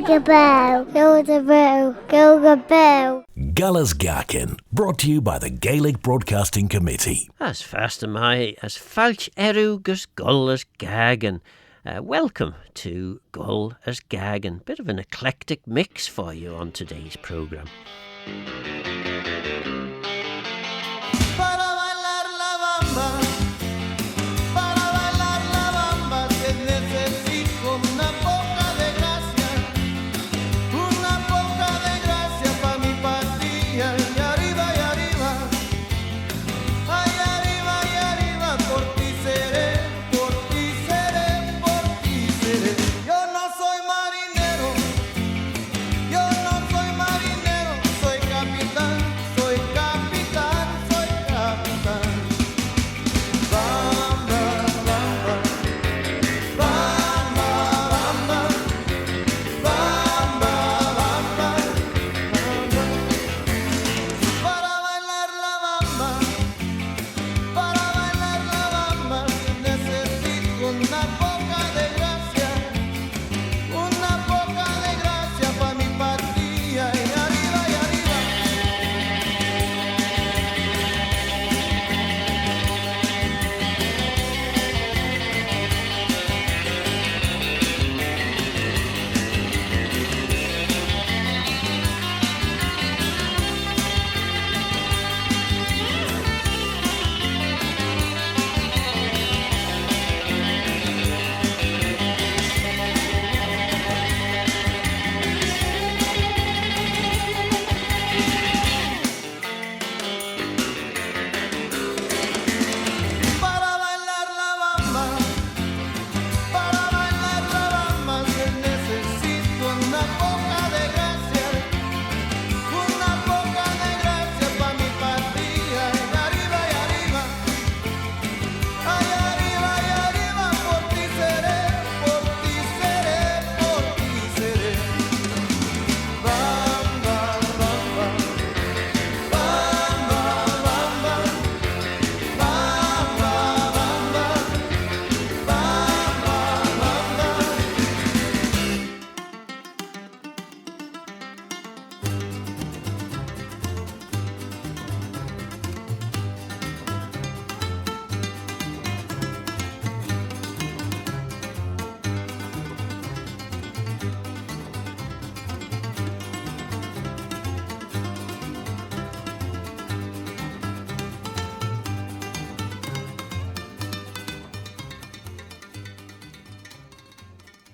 Gilgaboo, Gilgaboo, Gilgaboo. Gullas Gaccan, brought to you by the Gaelic Broadcasting Committee. As fast am I, as falch eru gus Goll as Gaccan. Welcome to Goll as Gaccan. Bit of an eclectic mix for you on today's programme.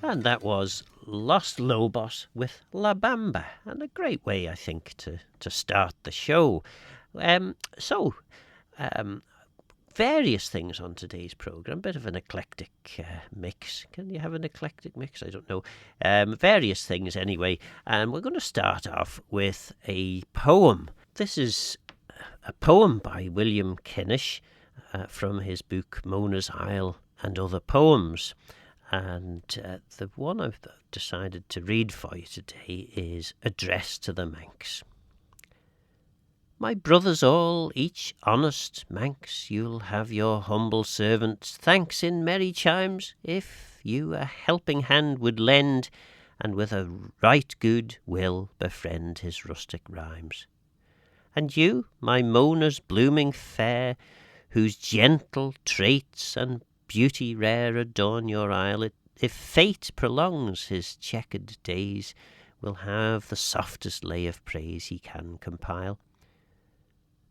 And that was Los Lobos with La Bamba, and a great way, I think, to start the show. Various things on today's programme, bit of an eclectic mix. Can you have an eclectic mix? I don't know. Various things anyway, and we're going to start off with a poem. This is a poem by William Kinnish from his book Mona's Isle and Other Poems. And the one I've decided to read for you today is addressed to the Manx. My brothers all, each honest Manx, you'll have your humble servant's thanks in merry chimes, if you a helping hand would lend, and with a right good will befriend his rustic rhymes. And you, my Mona's blooming fair, whose gentle traits and beauty rare adorn your isle, if fate prolongs his checkered days, will have the softest lay of praise he can compile.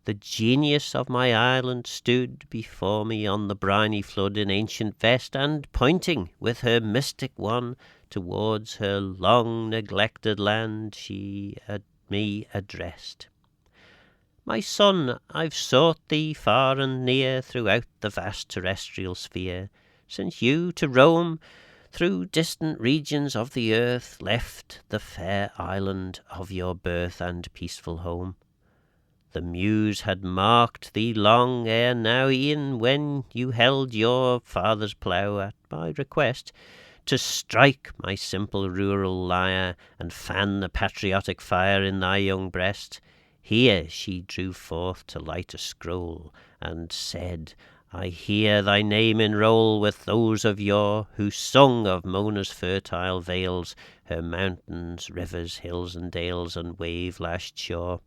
The genius of my island stood before me on the briny flood in ancient vest, and pointing with her mystic wand towards her long neglected land, she me addressed. My son, I've sought thee far and near throughout the vast terrestrial sphere, since you to roam through distant regions of the earth left the fair island of your birth and peaceful home. The muse had marked thee long ere now, e'en when you held your father's plough at my request, to strike my simple rural lyre and fan the patriotic fire in thy young breast. Here she drew forth to light a scroll, and said, I hear thy name enroll with those of yore who sung of Mona's fertile vales, her mountains, rivers, hills and dales, and wave-lashed shore.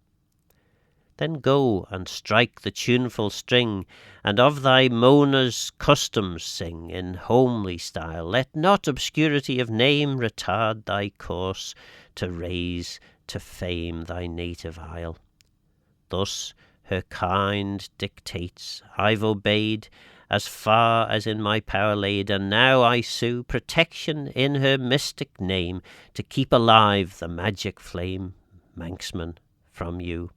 Then go and strike the tuneful string, and of thy Mona's customs sing in homely style. Let not obscurity of name retard thy course to raise to fame thy native isle. Thus her kind dictates I've obeyed as far as in my power laid, and now I sue protection in her mystic name to keep alive the magic flame, Manxman, from you.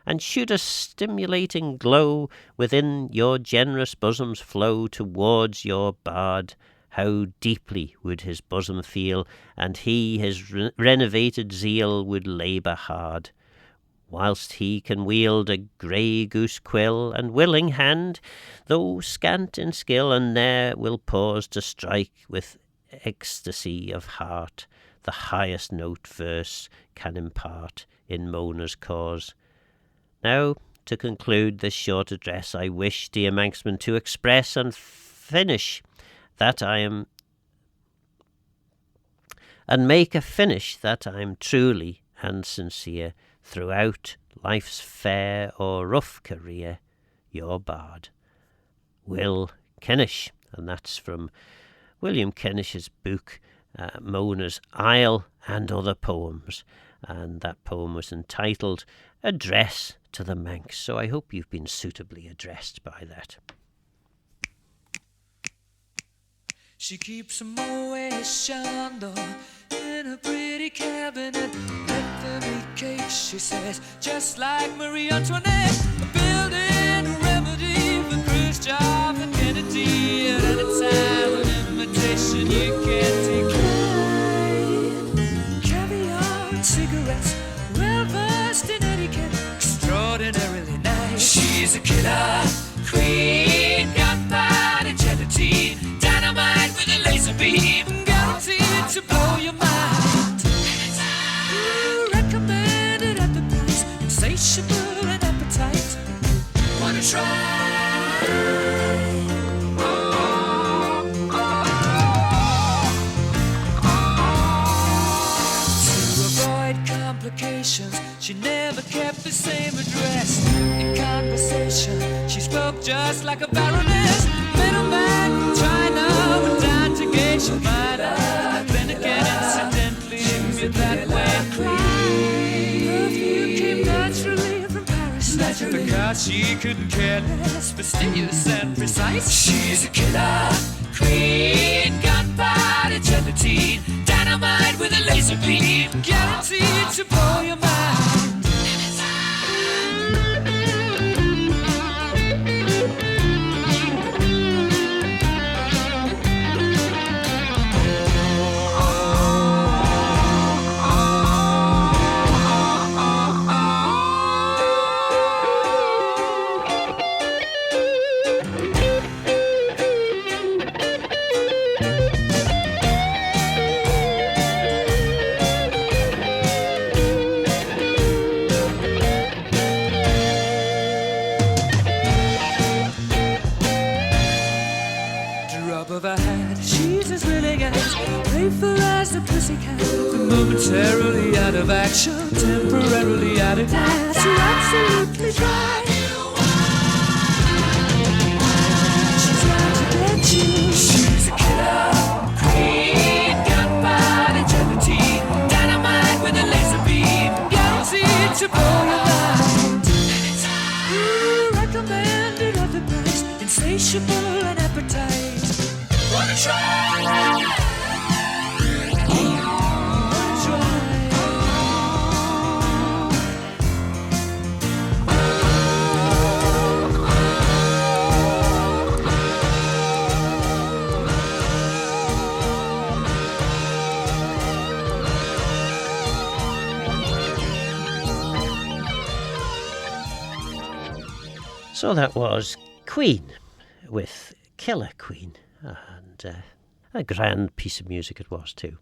And should a stimulating glow within your generous bosoms flow towards your bard, how deeply would his bosom feel, and he his renovated zeal would labour hard, whilst he can wield a grey goose quill and willing hand, though scant in skill, and ne'er will pause to strike with ecstasy of heart the highest note verse can impart in Mona's cause. Now, to conclude this short address, I wish, dear Manxman, to express and finish that I am, and make a finish that I am truly and sincere throughout life's fair or rough career, your bard, Will Kinnish. And that's from William Kinnish's book, Mona's Isle and Other Poems. And that poem was entitled Address to the Manx. So I hope you've been suitably addressed by that. She keeps a Moet Chandon in a pretty cabinet. Let them eat cake, she says, just like Marie Antoinette. Building a remedy for Khrushchev and Kennedy. At any time, an invitation you can't decline. Caviar and cigarettes, well versed in etiquette, extraordinarily nice. She's a killer queen, gunpowder gelatine, dynamite with a laser beam, guaranteed to blow your mind. Recommended at the price, insatiable and appetite. Wanna try? To avoid complications, she never kept the same address. In conversation, she spoke just like a baroness. Middleman from China went down to gauge your mind. Then again, incidentally, me that way. Perfume came naturally from Paris, because she couldn't care less, fastidious and precise. She's a killer queen, gunpowder gelatine, dynamite with a laser beam, guaranteed to blow your mind. Playful as a pussycat, momentarily out of action, temporarily out of gas. You're absolutely dry. She's out to get you. She's a killer queen, gunpowder gelatine, dynamite with a laser beam, guaranteed to blow your mind. Recommended at the price, insatiable and appetite. Wanna try? So that was Queen with Killer Queen, and a grand piece of music it was too.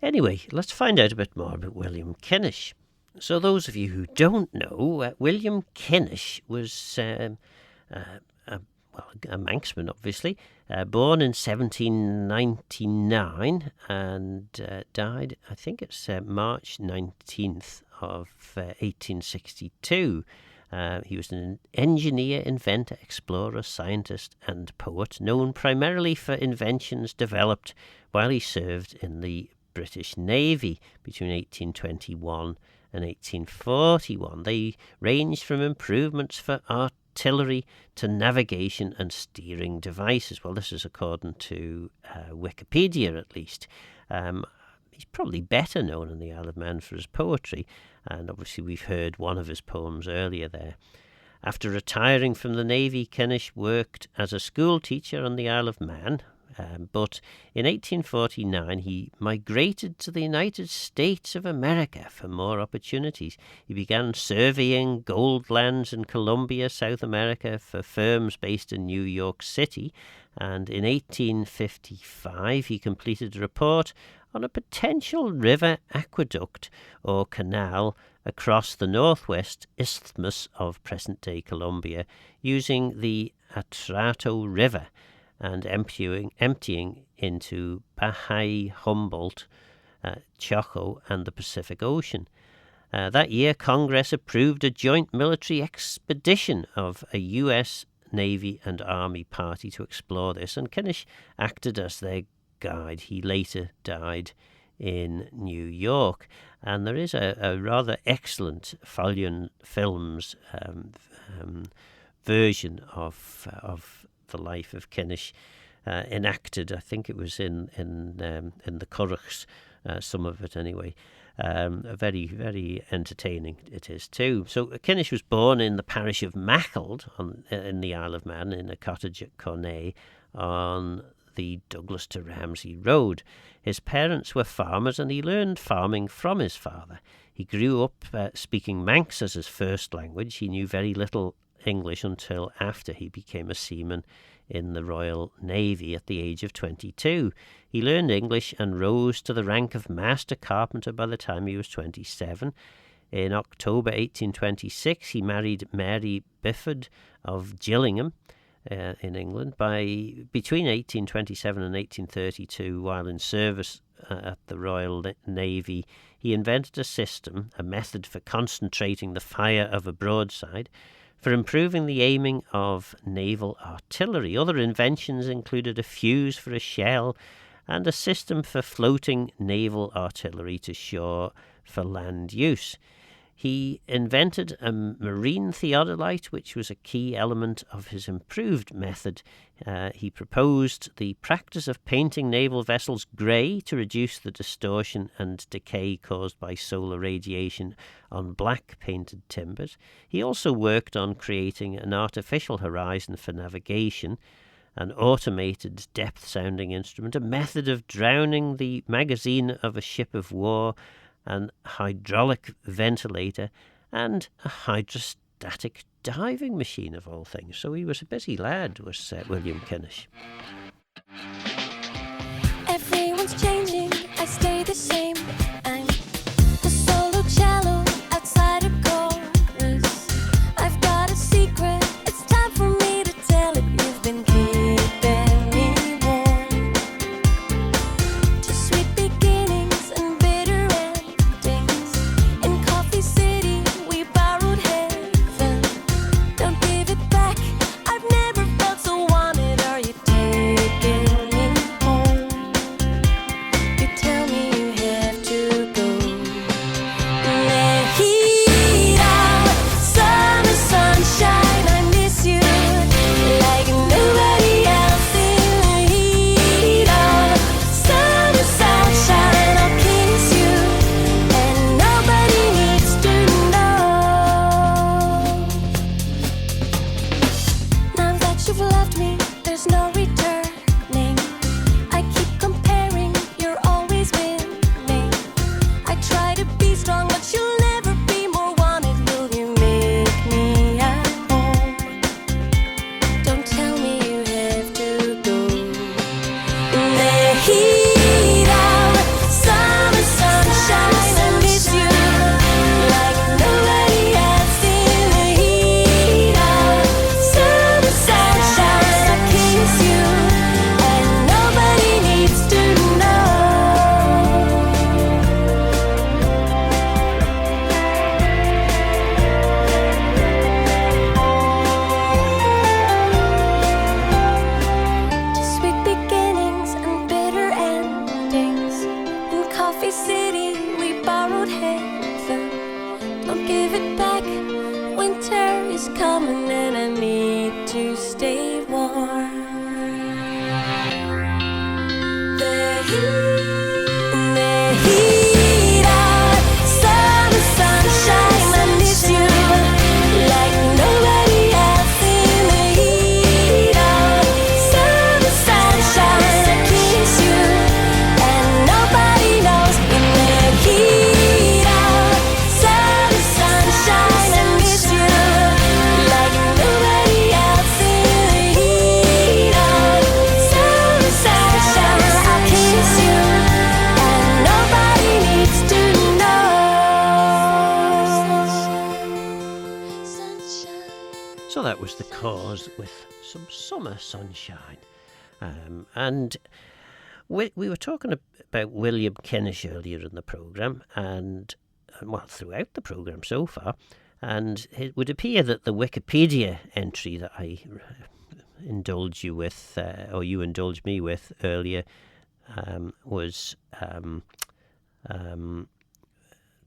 Anyway, let's find out a bit more about William Kinnish. So those of you who don't know, William Kinnish was a Manxman, obviously, born in 1799 and died, I think it's March 19th of 1862. He was an engineer, inventor, explorer, scientist, and poet, known primarily for inventions developed while he served in the British Navy between 1821 and 1841. They ranged from improvements for artillery to navigation and steering devices. Well, this is according to Wikipedia, at least. He's probably better known in the Isle of Man for his poetry, and obviously we've heard one of his poems earlier there. After retiring from the Navy, Kinnish worked as a school teacher on the Isle of Man, but in 1849 he migrated to the United States of America for more opportunities. He began surveying gold lands in Colombia, South America, for firms based in New York City, and in 1855 he completed a report on a potential river aqueduct or canal across the northwest isthmus of present-day Colombia using the Atrato River and emptying into Bahia, Humboldt, Choco, and the Pacific Ocean. That year, Congress approved a joint military expedition of a U.S. Navy and Army party to explore this, and Kennish acted as their guide. He later died in New York, and there is a rather excellent Fallion Films version of the life of Kinnish, enacted. I think it was in the Currachs, some of it anyway. Very, very entertaining it is too. So Kinnish was born in the parish of Mackald in the Isle of Man, in a cottage at Cornay on the Douglas to Ramsey Road. His parents were farmers, and he learned farming from his father. He grew up speaking Manx as his first language. He knew very little English until after he became a seaman in the Royal Navy at the age of 22. He learned English and rose to the rank of master carpenter by the time he was 27. In October 1826, he married Mary Bifford of Gillingham in England. Between 1827 and 1832, while in service at the Royal Navy, he invented a method for concentrating the fire of a broadside, for improving the aiming of naval artillery. Other inventions included a fuse for a shell and a system for floating naval artillery to shore for land use. He invented a marine theodolite, which was a key element of his improved method. He proposed the practice of painting naval vessels grey to reduce the distortion and decay caused by solar radiation on black painted timbers. He also worked on creating an artificial horizon for navigation, an automated depth-sounding instrument, a method of drowning the magazine of a ship of war, an hydraulic ventilator, and a hydrostatic diving machine, of all things. So he was a busy lad, was William Kinnish. Everyone's changing, I stay the same. I'm the solo cello outside a chorus. I've got a secret, it's time for me to tell it. You've been keeping me warm to sweet beginnings and bitter endings. In Coffee City, we borrowed heaven. Don't give it back, I've never felt so wanted. Are you taking me Don't give it back. Winter is coming and I need to stay warm. The heat of summer sunshine, I miss you like nobody else. In the heat of summer sunshine, I kiss you and nobody knows. In the heat of summer sunshine, I miss you like nobody else. In the heat of summer sunshine, I kiss you and nobody needs to know. Sunshine. So that was The Cause with some summer sunshine. And we were talking about William Kinnish earlier in the programme, and well, throughout the programme so far, and it would appear that the Wikipedia entry that I indulged you with, or you indulged me with earlier, was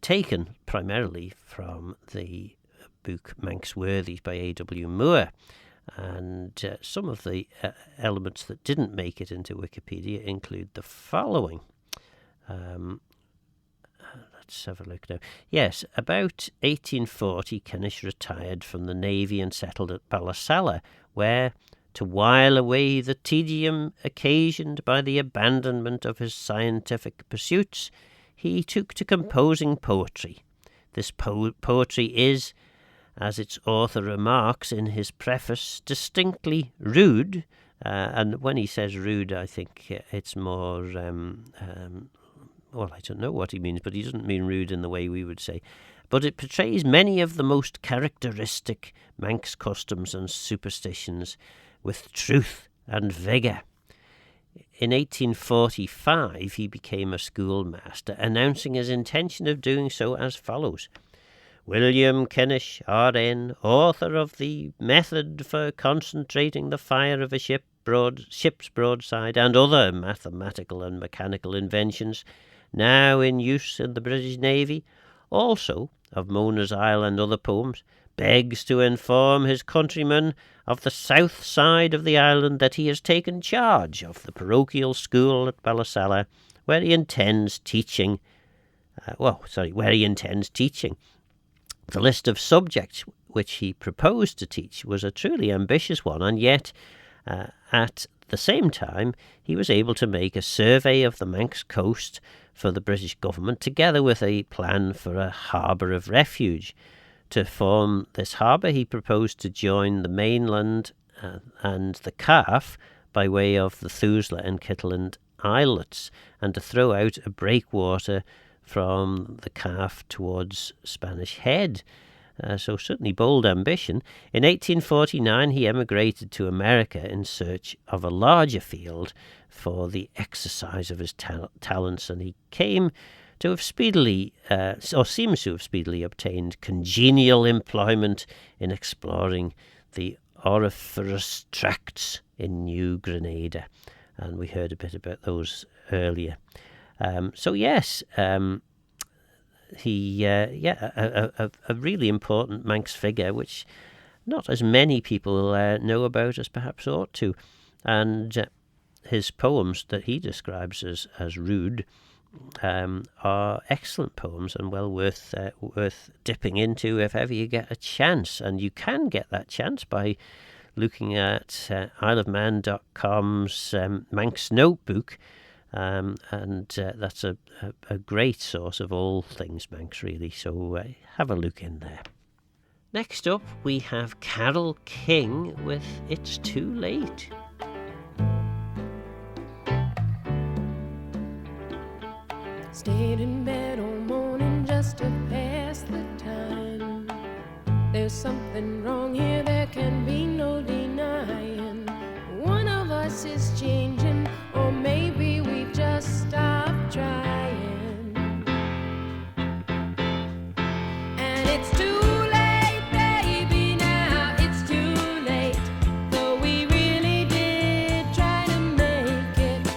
taken primarily from the book Manx Worthies by A.W. Moore. And some of the elements that didn't make it into Wikipedia include the following. Let's have a look now. Yes, about 1840, Kennish retired from the Navy and settled at Ballasalla, where, to while away the tedium occasioned by the abandonment of his scientific pursuits, he took to composing poetry. This poetry is, as its author remarks in his preface, distinctly rude. And when he says rude, I think it's more, well, I don't know what he means, but he doesn't mean rude in the way we would say. But it portrays many of the most characteristic Manx customs and superstitions with truth and vigour. In 1845, he became a schoolmaster, announcing his intention of doing so as follows. William Kinnish, R.N., author of the method for concentrating the fire of a ship's broadside and other mathematical and mechanical inventions now in use in the British Navy, also of Mona's Isle and other poems, begs to inform his countrymen of the south side of the island that he has taken charge of the parochial school at Ballasalla, where he intends teaching. The list of subjects which he proposed to teach was a truly ambitious one, and yet, at the same time, he was able to make a survey of the Manx coast for the British government, together with a plan for a harbour of refuge. To form this harbour, he proposed to join the mainland and the Calf by way of the Thusla and Kitterland islets, and to throw out a breakwater from the Calf towards Spanish Head. So certainly bold ambition. In 1849, he emigrated to America in search of a larger field for the exercise of his talents, and he came to have speedily, or seems to have speedily, obtained congenial employment in exploring the auriferous tracts in New Grenada. And we heard a bit about those earlier. He, a really important Manx figure, which not as many people know about as perhaps ought to. And his poems that he describes as rude are excellent poems and well worth dipping into if ever you get a chance. And you can get that chance by looking at isleofman.com's Manx Notebook. And that's a great source of all things Manx, really, so have a look in there. Next up, we have Carol King with It's Too Late. Stayed in bed all morning just to pass the time. There's something wrong here, there can be no denying. One of us is changing, or maybe we've just stopped trying. And it's too late, baby, now it's too late. Though we really did try to make it.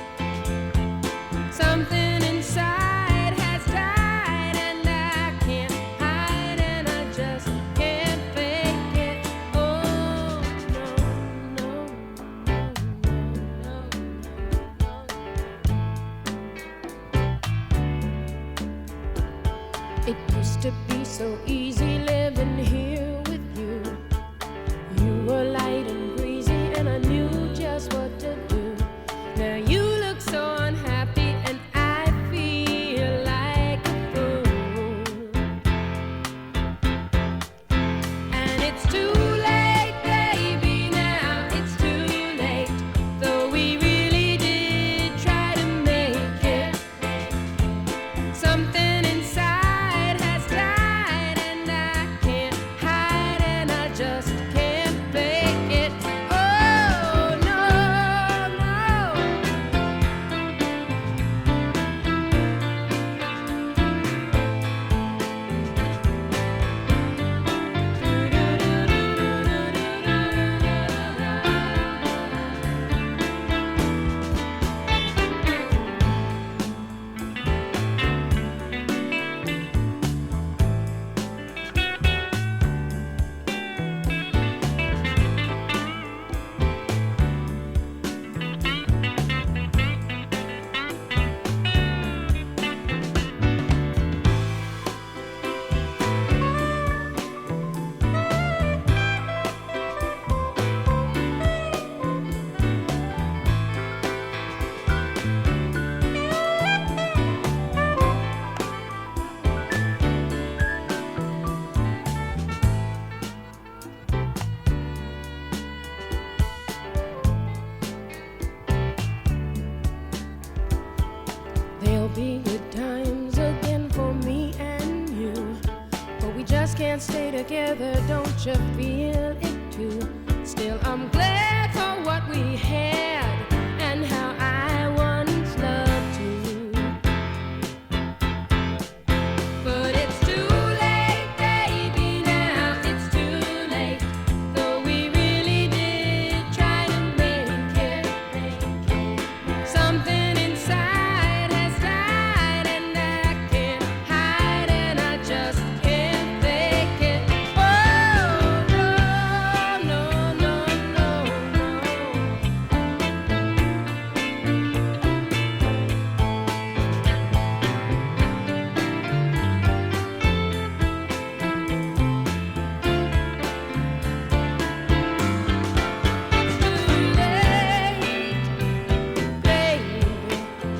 Something inside has died, and I can't hide easy living here with you. You were light and breezy, and I knew just what to do. Now you look so unhappy, and I feel like a fool. And it's too late, baby, now it's too late. Though we really did try to make it. Something inside has died, and I can't hide, and I just can't fake it. Oh, no, there'll be good times again for me and you, but we just can't stay together, don't you feel it too? Still, I'm glad for what we had and how I once loved you. But it's too late, baby, now it's too late. Though we really did try to make it. Something inside has died, and I can't hide, and I just can't fake it. Oh, no, no, no, no, no.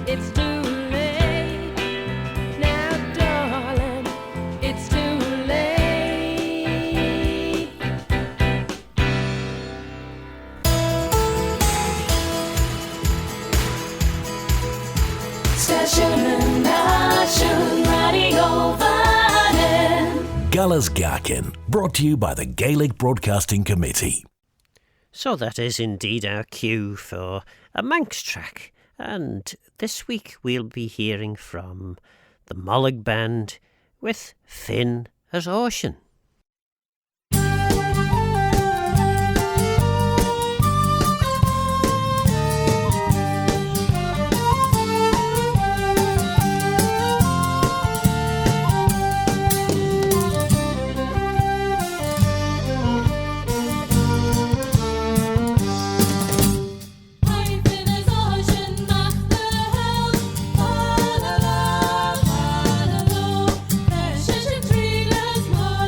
It's too late, now, darling. It's too late. Stationen nation radio Vernon. Guller's Gaccan, brought to you by the Gaelic Broadcasting Committee. So that is indeed our cue for a Manx track. And this week we'll be hearing from the Mollig Band with Finn as Ocean. I've been as ocean, not the hell. La la la, la la la. There's such a tree, there's more.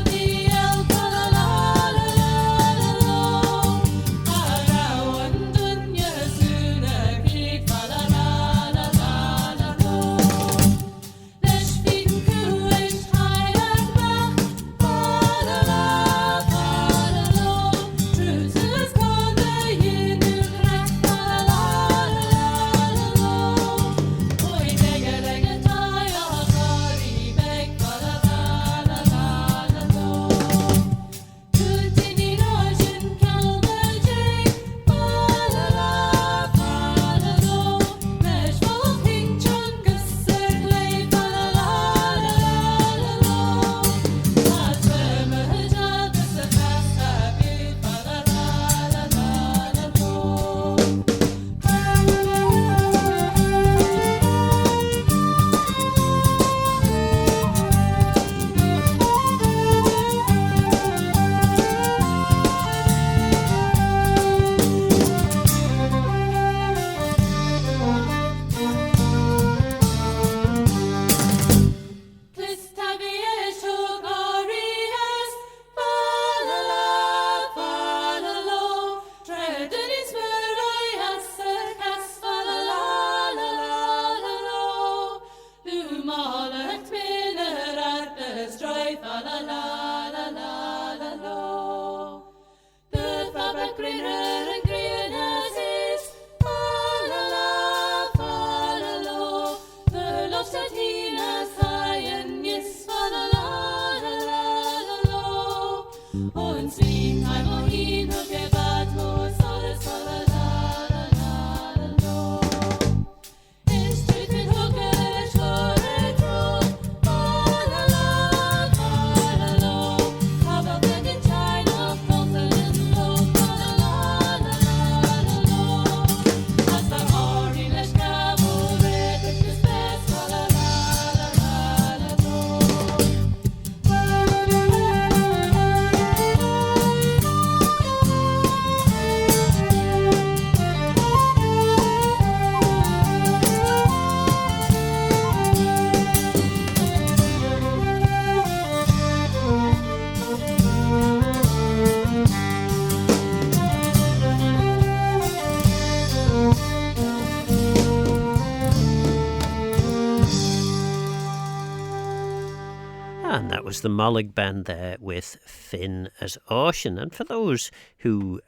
And that was the Mollig Band there with Finn as Ocean. And for those who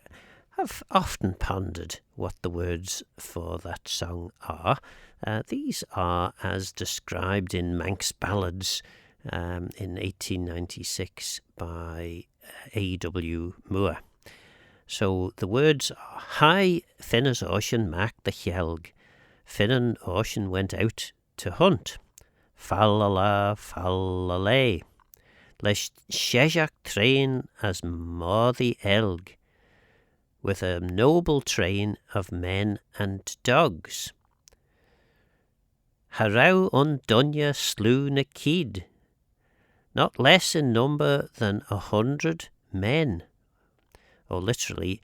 have often pondered what the words for that song are, these are as described in Manx Ballads in 1896 by A.W. Moore. So the words are: Hi, Finn as Ocean mac the Helg. Finn and Ocean went out to hunt. Fallala, fallalay. Les shejak train as Mordi Elg, with a noble train of men and dogs. Harau on Dunya slew na kid, not less in number than 100 men. Or literally,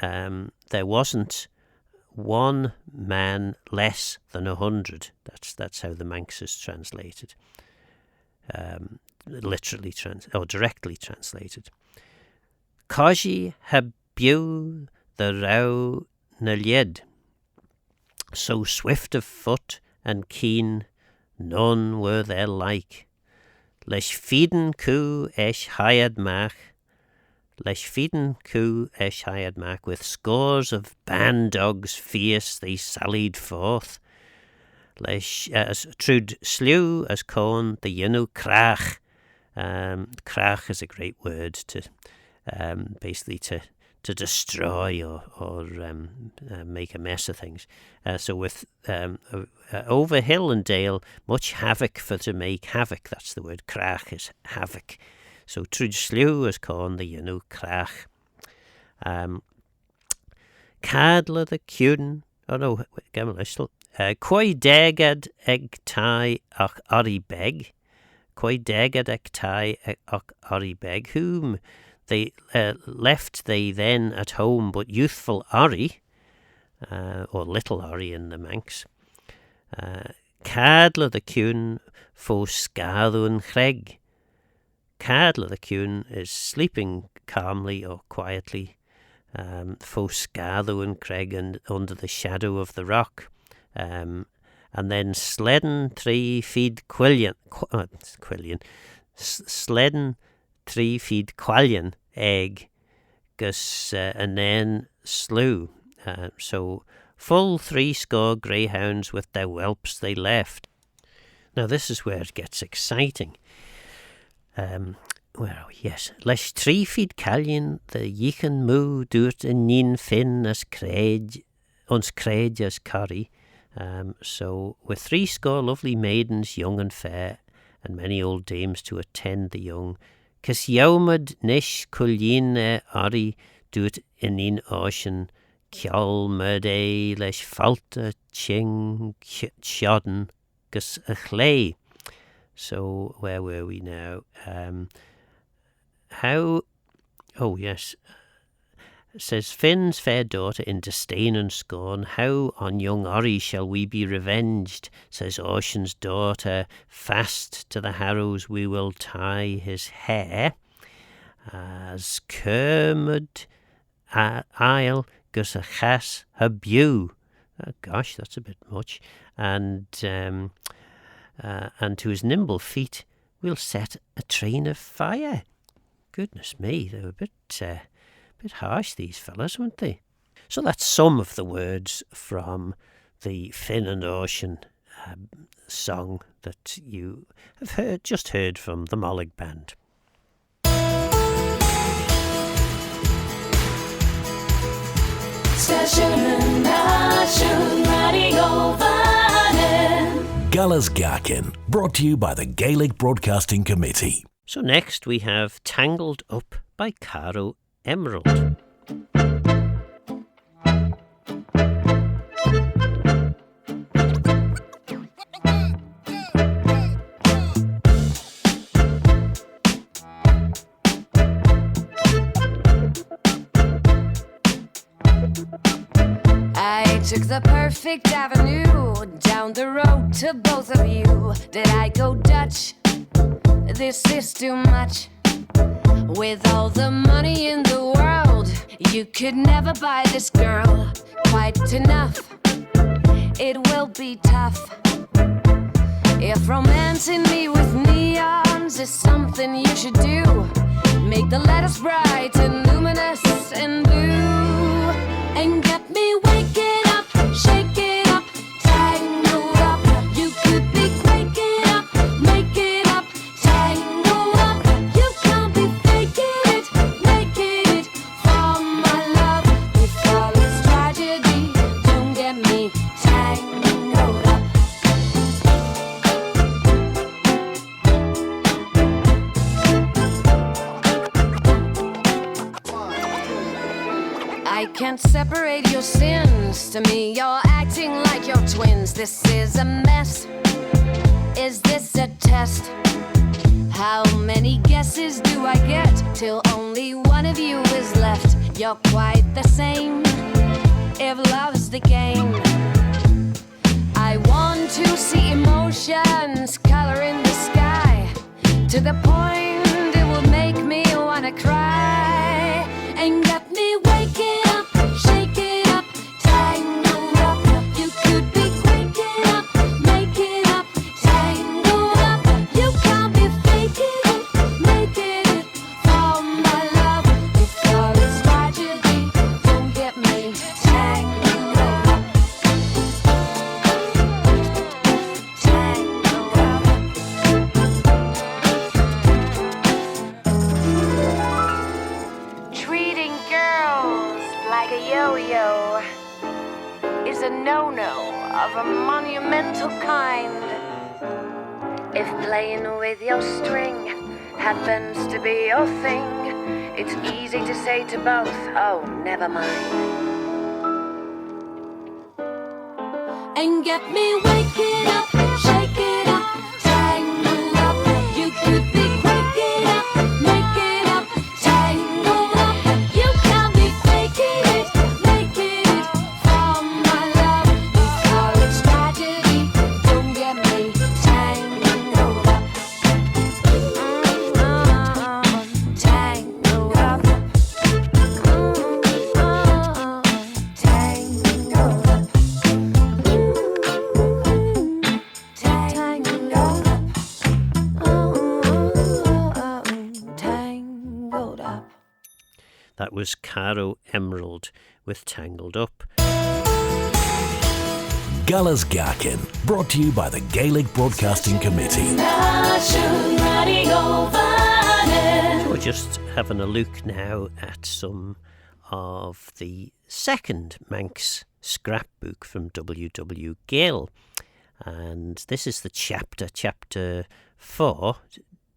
there wasn't one man less than 100. That's how the Manx is translated. Directly translated. Koji habu the rau na lied. So swift of foot and keen, none were there like. Leis feeden ku esh hired mach. Leis feeden ku esh hired mach. With scores of band dogs fierce they sallied forth. Leis trud slew as corn the yenu crach. Crach is a great word to basically to destroy or make a mess of things. So with over hill and dale, much havoc for to make havoc. That's the word. Crach is havoc. So trud slew as corn the yenu crach. Cadla the cuden. Oh no, Gamelistel. Quoi degad eg tai ach ori beg. Quoi degad eg tai ach ori beg. Whom they left they then at home, but youthful Ori, or little Ori in the Manx. Cadla the cune fo sgadun chreg. Cadla the cune is sleeping calmly or quietly, fo sgadun chreg, and under the shadow of the rock. And then sledden 3 feed quillion, sledden 3 feed quallion egg, gus and then slew. So full 70 greyhounds with their whelps they left. Now this is where it gets exciting. Where are we? Yes. Les 3 feed quallion the Gaccan moo doet in nin fin as ons cred as curry. So with 70 lovely maidens, young and fair, and many old dames to attend the young, Cys iawmad nish cullin ori doet in ocean, Kjol myrde leis falta ching chodden gus a chlei. So where were we now? Oh yes. Says Finn's fair daughter in disdain and scorn, how on young Ori shall we be revenged? Says Ocean's daughter, fast to the harrows we will tie his hair. As Kermod Isle gus a chas habu. Gosh, that's a bit much. And to his nimble feet we'll set a train of fire. Goodness me, they were a bit harsh, these fellas, weren't they? So that's some of the words from the Finn and Ocean song that you have just heard from the Mollig Band. Galla's Gaccan, brought to you by the Gaelic Broadcasting Committee. So next we have Tangled Up by Caro Emerald. I took the perfect avenue down the road to both of you. Did I go Dutch? This is too much. With all the money in the world, you could never buy this girl quite enough. It will be tough. If romancing me with neons is something you should do, make the letters bright and luminous and blue, and get me waking up, shake it up, tangled up. You could be waking up, make it up, tangled up. You can't be faking it, making it from my love. With all its tragedy, don't get me tangled up. I can't separate your sins. To me, you're acting like you're twins. This is a mess. Is this a test? How many guesses do I get till only one of you is left? You're quite the same. If love's the game, I want to see emotions color in the sky, to the point it will make me wanna cry, and get me waking up, shake it up, tangled up. You could be waking up, make it up, tangled up. You can't be faking it, making it from my love. If all is tragedy, don't get me tangled up. Tangled up. Treating girls like a yo-yo is a no-no of a monumental kind. If playing with your string happens to be your thing, it's easy to say to both, oh, never mind. And get me waking up, shake it up, tangled up. You could be waking up, make it up, tangled up. You can't be faking it, making it from my love. If all it's tragedy, don't get me tangled up. Tangled up. Tangled up. Tangled up. Tangled up. That was Caro Emerald with Tangled Up. Galla's Gaccan, brought to you by the Gaelic Broadcasting Committee. So we're just having a look now at some of the second Manx scrapbook from WW Gill. And this is the chapter 4,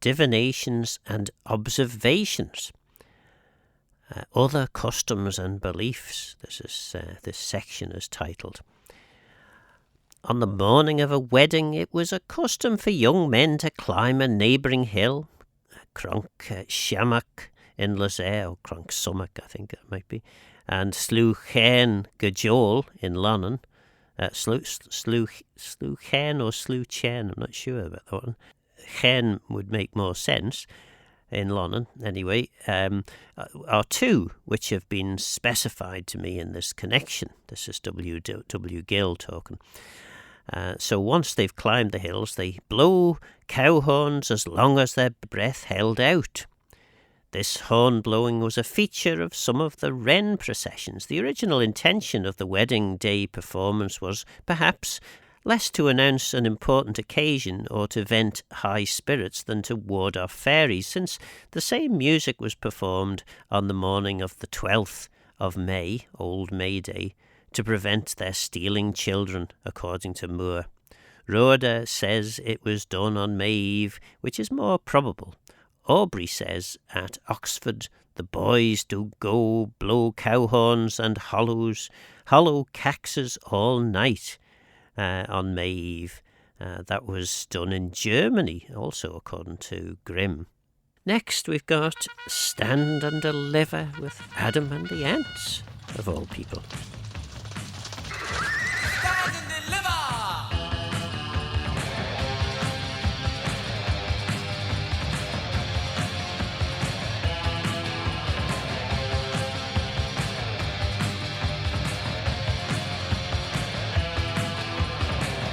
Divinations and Observations. Other Customs and Beliefs. This section is titled. On the morning of a wedding, it was a custom for young men to climb a neighbouring hill, Cronk Shamak in Lazair, or Cronk Sumach, I think it might be, and Slúchen Goll in Lonnon. Slúchen or Slúchen, I'm not sure about that one. Chen would make more sense in Lonnon, anyway, are two which have been specified to me in this connection. This is W.W. Gill talking. So once they've climbed the hills, they blow cow horns as long as their breath held out. This horn blowing was a feature of some of the wren processions. The original intention of the wedding day performance was, perhaps, less to announce an important occasion or to vent high spirits than to ward off fairies, since the same music was performed on the morning of the 12th of May, Old May Day, to prevent their stealing children, according to Moore. Rhoda says it was done on May Eve, which is more probable. Aubrey says at Oxford the boys do go blow cow horns and hollow caxes all night on May Eve. That was done in Germany, also according to Grimm. Next we've got Stand and Deliver with Adam and the Ants, of all people. Stand and deliver!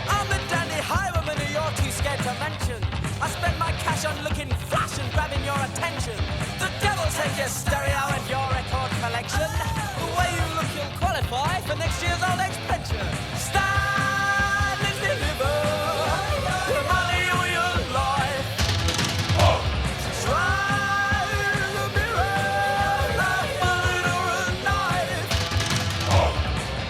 I'm the dandy highwayman who you're too scared to mention. I spend my cash on looking flash and grabbing your attention. The devil take your stereo and your record collection. The way you look, you'll qualify for next year's old age pension. Stand and deliver your money or your life. Try the mirror, a bullet or a knife.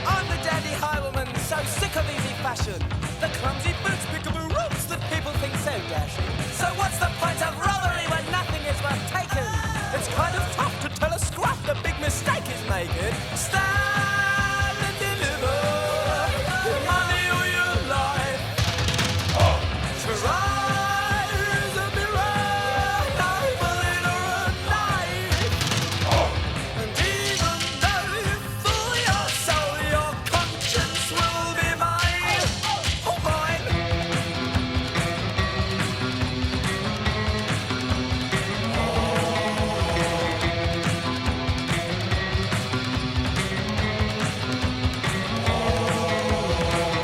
I'm the dandy highwayman, so sick of easy fashion. The clumsy boots pick up ropes that people think so dashing. So what's the point of robbery when nothing is worth taking? It's kind of tough to tell a scruff the big mistake is making. Stand and deliver your money or your life. Try the mirror, a bullet or a knife. And even though you fool your soul, your conscience will be mine. Oh, mine.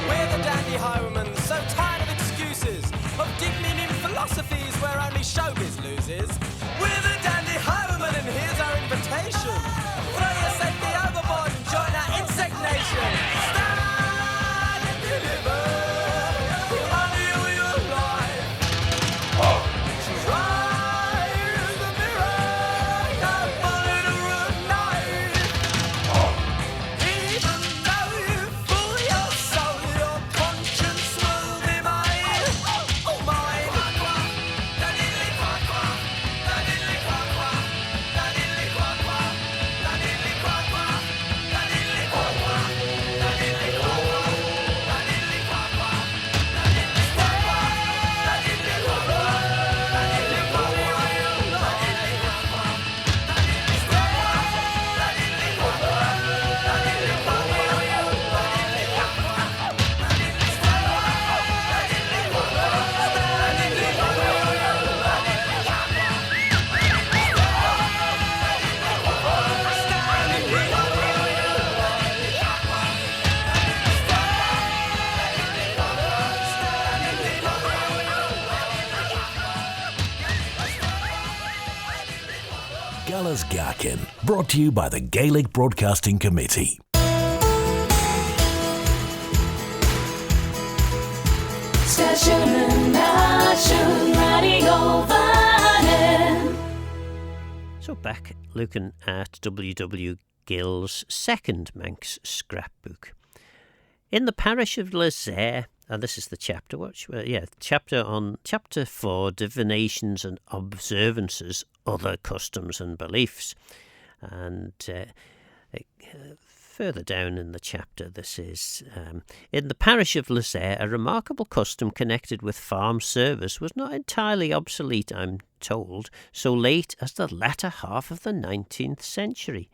We're the dandy highwaymen, so tired of excuses, of digging in philosophies where only showbiz loses. We're the dandy highwaymen, and here's our invitation. Throw your safety overboard and join our insect nation. Stand and deliver your money or your life. Try the mirror, a bullet or a knife. Even though you fool your soul, your conscience will be mine. Oh, mine. Galla's Gaccan, brought to you by the Gaelic Broadcasting Committee. So back looking at WW Gill's second Manx scrapbook. In the parish of Lazaire, and this is the chapter, chapter 4, Divinations and Observances, Other Customs and Beliefs. And further down in the chapter, this is, in the parish of Lazaire, a remarkable custom connected with farm service was not entirely obsolete, I'm told, so late as the latter half of the 19th century.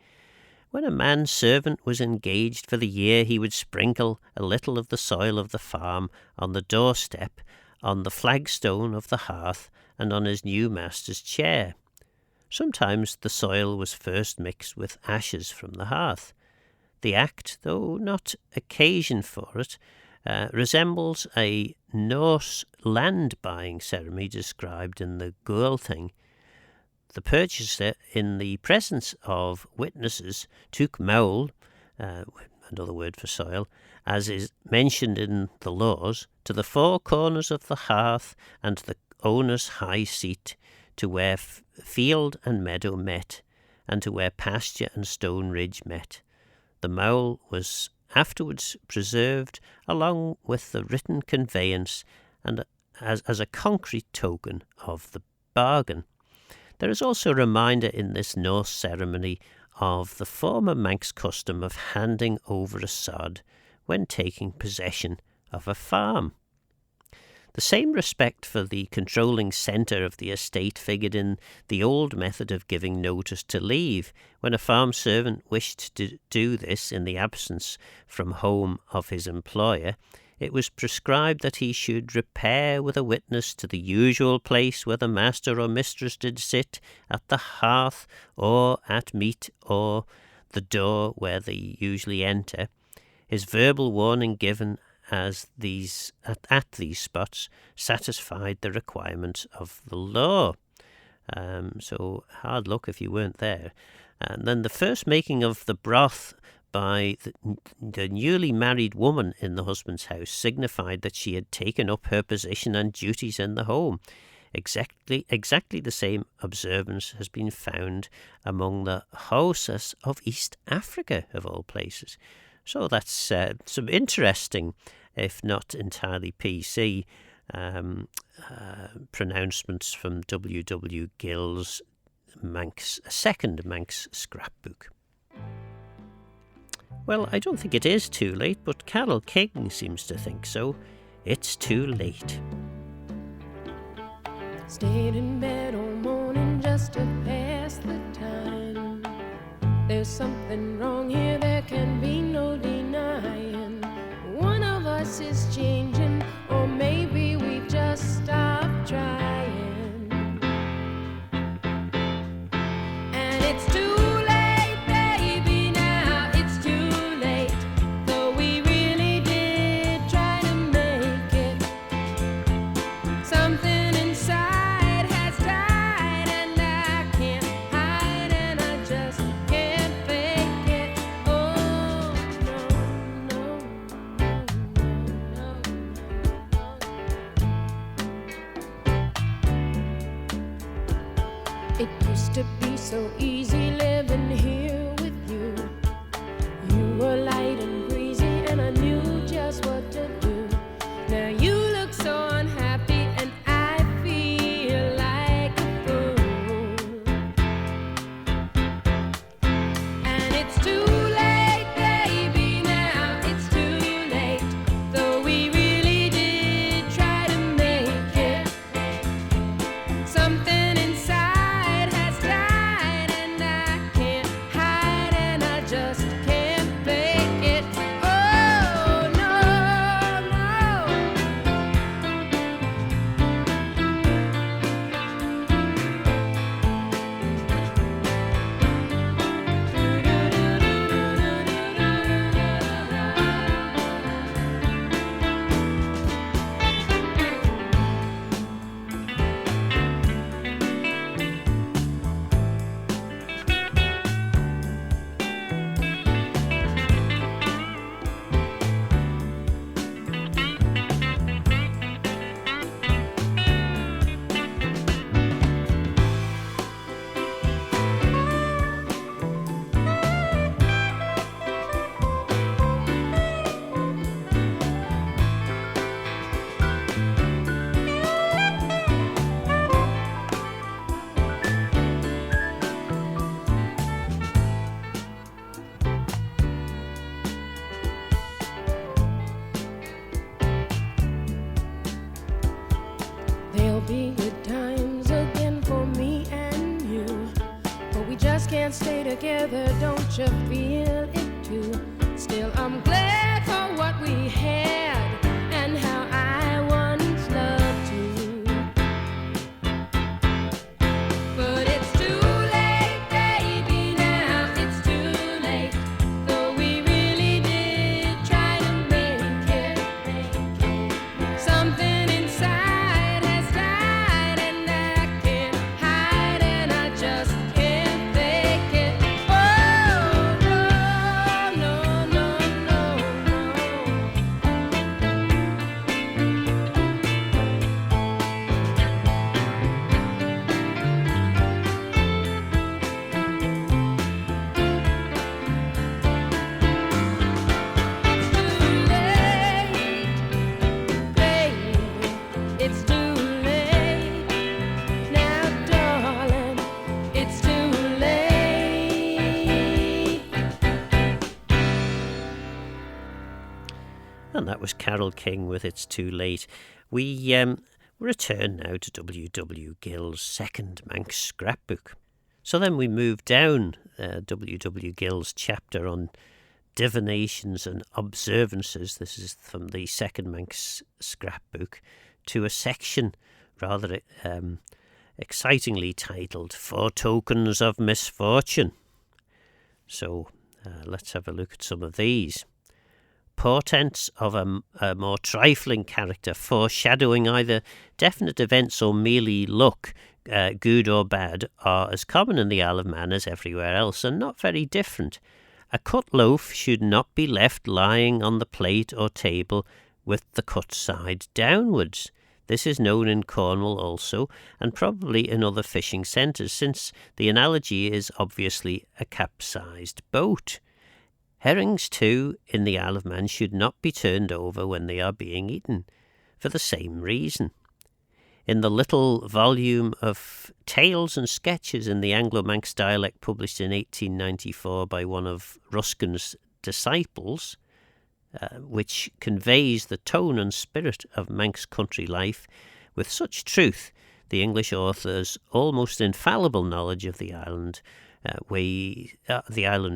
When a man-servant was engaged for the year, he would sprinkle a little of the soil of the farm on the doorstep, on the flagstone of the hearth, and on his new master's chair. Sometimes the soil was first mixed with ashes from the hearth. The act, though not occasion for it, resembles a Norse land-buying ceremony described in the Goll thing. The purchaser, in the presence of witnesses, took maul, another word for soil, as is mentioned in the laws, to the four corners of the hearth and the owner's high seat, to where field and meadow met, and to where pasture and stone ridge met. The maul was afterwards preserved along with the written conveyance and as a concrete token of the bargain. There is also a reminder in this Norse ceremony of the former Manx custom of handing over a sod when taking possession of a farm. The same respect for the controlling centre of the estate figured in the old method of giving notice to leave. When a farm servant wished to do this in the absence from home of his employer, it was prescribed that he should repair with a witness to the usual place where the master or mistress did sit, at the hearth, or at meat, or the door where they usually enter. His verbal warning given at these spots satisfied the requirements of the law. So hard luck if you weren't there. And then the first making of the broth by the newly married woman in the husband's house signified that she had taken up her position and duties in the home. Exactly the same observance has been found among the Hausas of East Africa, of all places. So that's some interesting, if not entirely PC, pronouncements from WW Gill's second Manx scrapbook. Well, I don't think it is too late, but Carol King seems to think so. It's too late. Stayed in bed all morning just to pass the time. There's something wrong here, there can be no denying. One of us is changing, or maybe we've just stopped trying. And it's too late, baby, now it's too late. Though we really did try to make it. Something inside has died, and I can't hide, and I just can't fake it. Oh, no, no, no, no. It used to be so easy living here with you. You were light and breezy, and I knew just what to do. Now you look so unhappy, and I feel like a fool. And it's too late, baby, now it's too late. Though we really did try to make it. Something inside has died, and I can't hide, and I just can't fake it. Oh, no, no. There'll be good times again for me and you, but we just can't stay together, don't you feel it too? Still, I'm glad for what we had and how I once loved you. But it's too late, baby, now it's too late. Though we really did try to make it. Something inside has died, and I can't hide, and I just can't fake it. Oh, no, no, no, no, no. that was Carole King with It's Too Late. We return now to WW Gill's second Manx scrapbook. So then we move down WW Gill's chapter on divinations and observances. This is from the second Manx scrapbook, to a section rather excitingly titled Foretokens of Misfortune. So let's have a look at some of these. Portents of a more trifling character, foreshadowing either definite events or merely luck, good or bad, are as common in the Isle of Man as everywhere else, and not very different. A cut loaf should not be left lying on the plate or table with the cut side downwards. This is known in Cornwall also, and probably in other fishing centres, since the analogy is obviously a capsized boat. Herrings, too, in the Isle of Man should not be turned over when they are being eaten, for the same reason. In the little volume of tales and sketches in the Anglo-Manx dialect published in 1894 by one of Ruskin's disciples, which conveys the tone and spirit of Manx country life with such truth, the English author's almost infallible knowledge of the island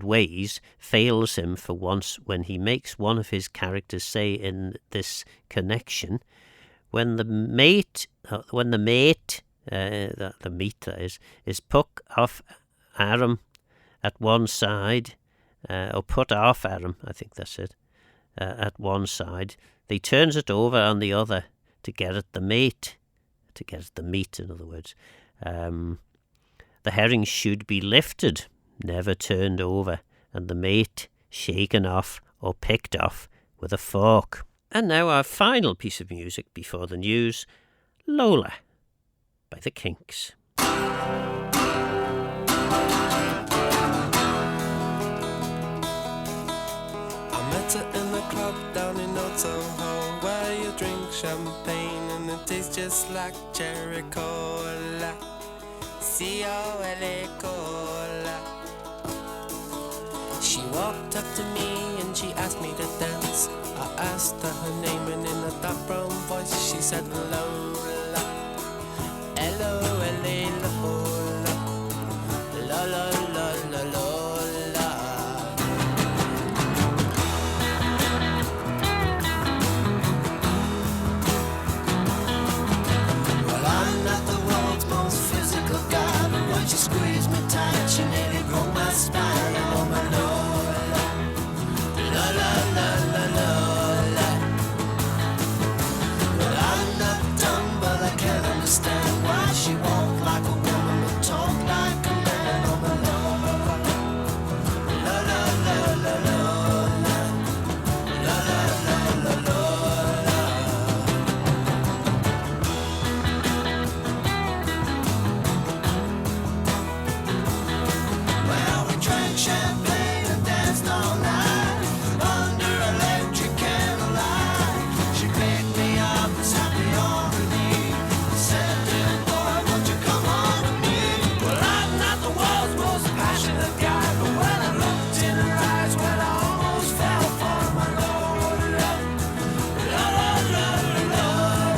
ways fails him for once when he makes one of his characters say in this connection, when the meat is put off Aram at one side, or put off Aram, I think that's it, at one side, they turns it over on the other to get at the meat, in other words. The herring should be lifted, never turned over, and the mate shaken off or picked off with a fork. And now our final piece of music before the news, Lola by the Kinks. I met her in the club down in Old Soho, where you drink champagne and it tastes just like cherry cola. C-O-L-A cola. She walked up to me and she asked me to dance. I asked her her name and in a dark brown voice she said Lola. L-O-L-A Lola. Lola. She squeezed me tight, she nearly broke my spine. Oh my Lola, Lola, Lola, Lola. Well, I'm not dumb, but I can't understand why she walked like a woman but talk like a man. Oh my Lola, Lola, Lola, Lola, Lola, Lola, Lola. Champagne and danced all night under electric candlelight. She picked me up and slapped me on the knee, said, "Little boy, won't you come on with me?" Well, I'm not the world's most passionate guy, but when I looked in her eyes, well, I almost fell for my Lola. Lola, Lola, Lola,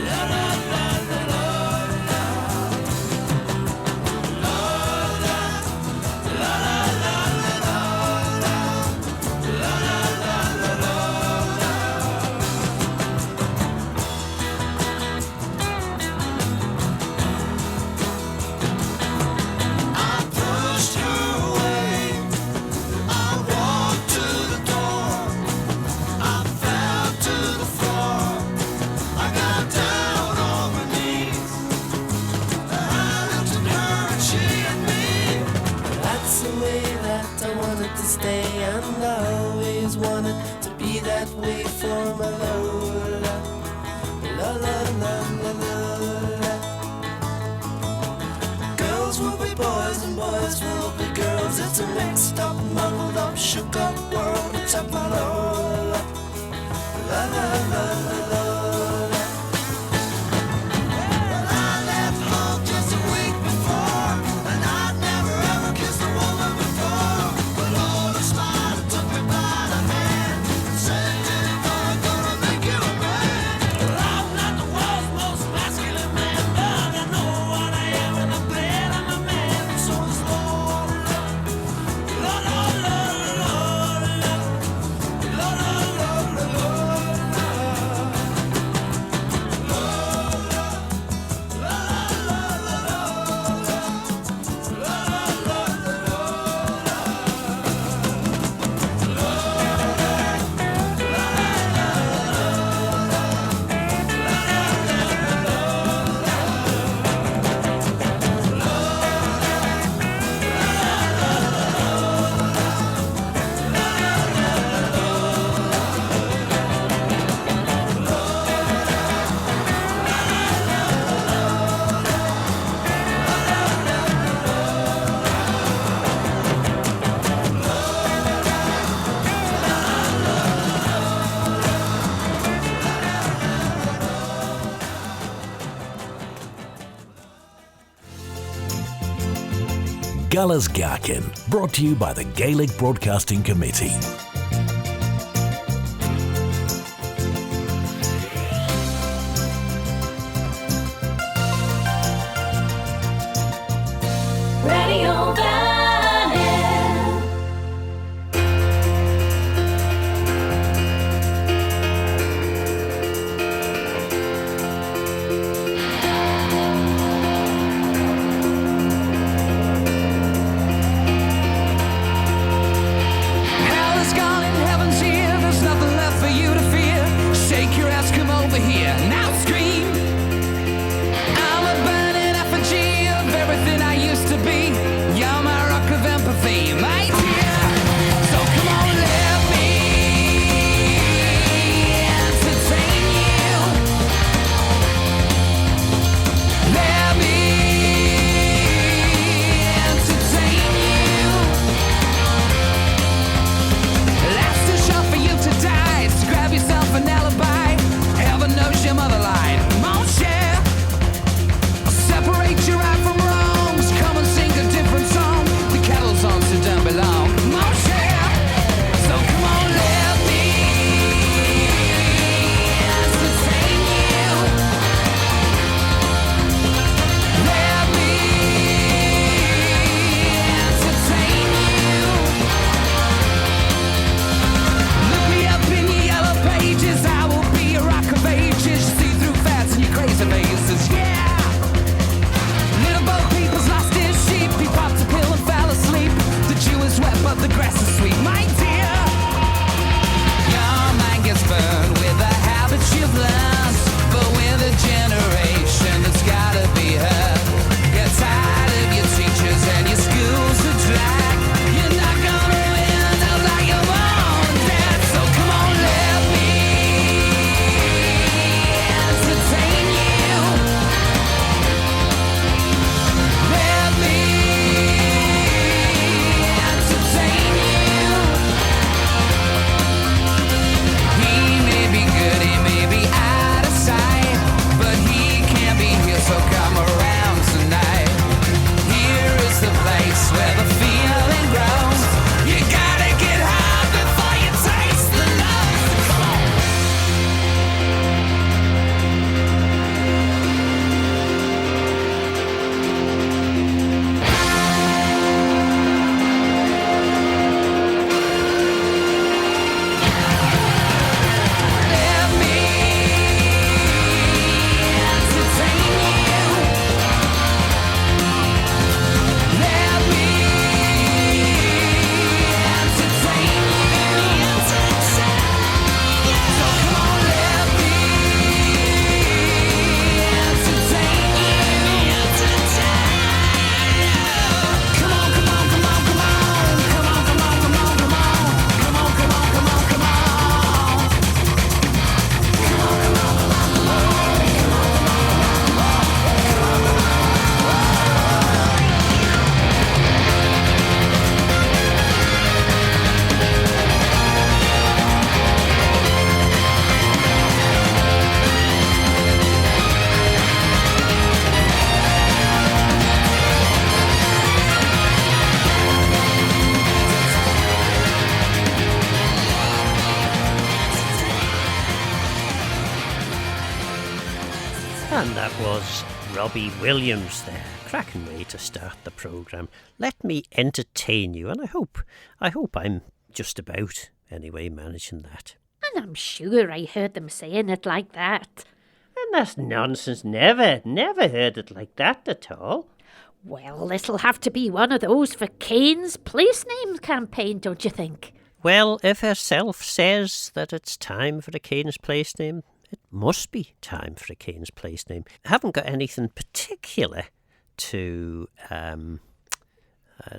Lola, Lola, Lola. Stay and I always wanted to be that way for my Lola. Lola, Lola, Lola. Girls will be boys and boys will be girls. It's a mixed up, muddled up, shook up world except for Lola. Lola, Lola, Lola. Well, I left home just a week before, and I'd never ever kissed a woman before. Smiled and took me by the hand and said, Gaccan, Gaccan, brought to you by the Gaelic Broadcasting Committee. Radio Vanille. Hell is gone and heaven's here. There's nothing left for you to fear. Shake your ass, come over here. Now scream. I'm a burning effigy of everything I used to be. You're my rock of empathy, my dear. So come on, let me entertain you. Let me entertain you. Life's too short for you to die, so grab yourself an alibi. Heaven knows your mother lied. Mon cher, separate your right from wrongs. Come and sing a different song. The kettle's on, so don't belong. Mon cher, so come on, let me entertain you. Let me entertain you. Look me up in your yellow pages. I will be a rock of ages. See through fats and your crazy faces, yeah. Little Bo Peep's lost his sheep. He popped a pill and fell asleep. The Jew is wet, but the grass is sweet, my dear. Your mind gets burned with the habits you've learned, but with a generation that's gotta be heard. Get tired of your teachers and your schools are drag. You're not gonna win, they'll like your mom and dad. So come on, let me entertain you. Let me entertain you. He may be good, he may be out of sight, but he can't be here, so come around tonight. Here is the place where the feeling grows. You gotta get high before you taste the love. Come on. Let me entertain you. Let me entertain you. So come on, let me entertain you. Come on, come on, come on, come on. Come on, come on, come on, come on. Come on, come on, come on, come on. And that was Robbie Williams there. Cracking way to start the programme. Let me entertain you, and I hope I'm just about, anyway, managing that. And I'm sure I heard them saying it like that. And that's nonsense. Never heard it like that at all. Well, this'll have to be one of those for Kane's place names campaign, don't you think? Well, if herself says that it's time for a Kane's place name, it must be time for a Kane's place name. I haven't got anything particular to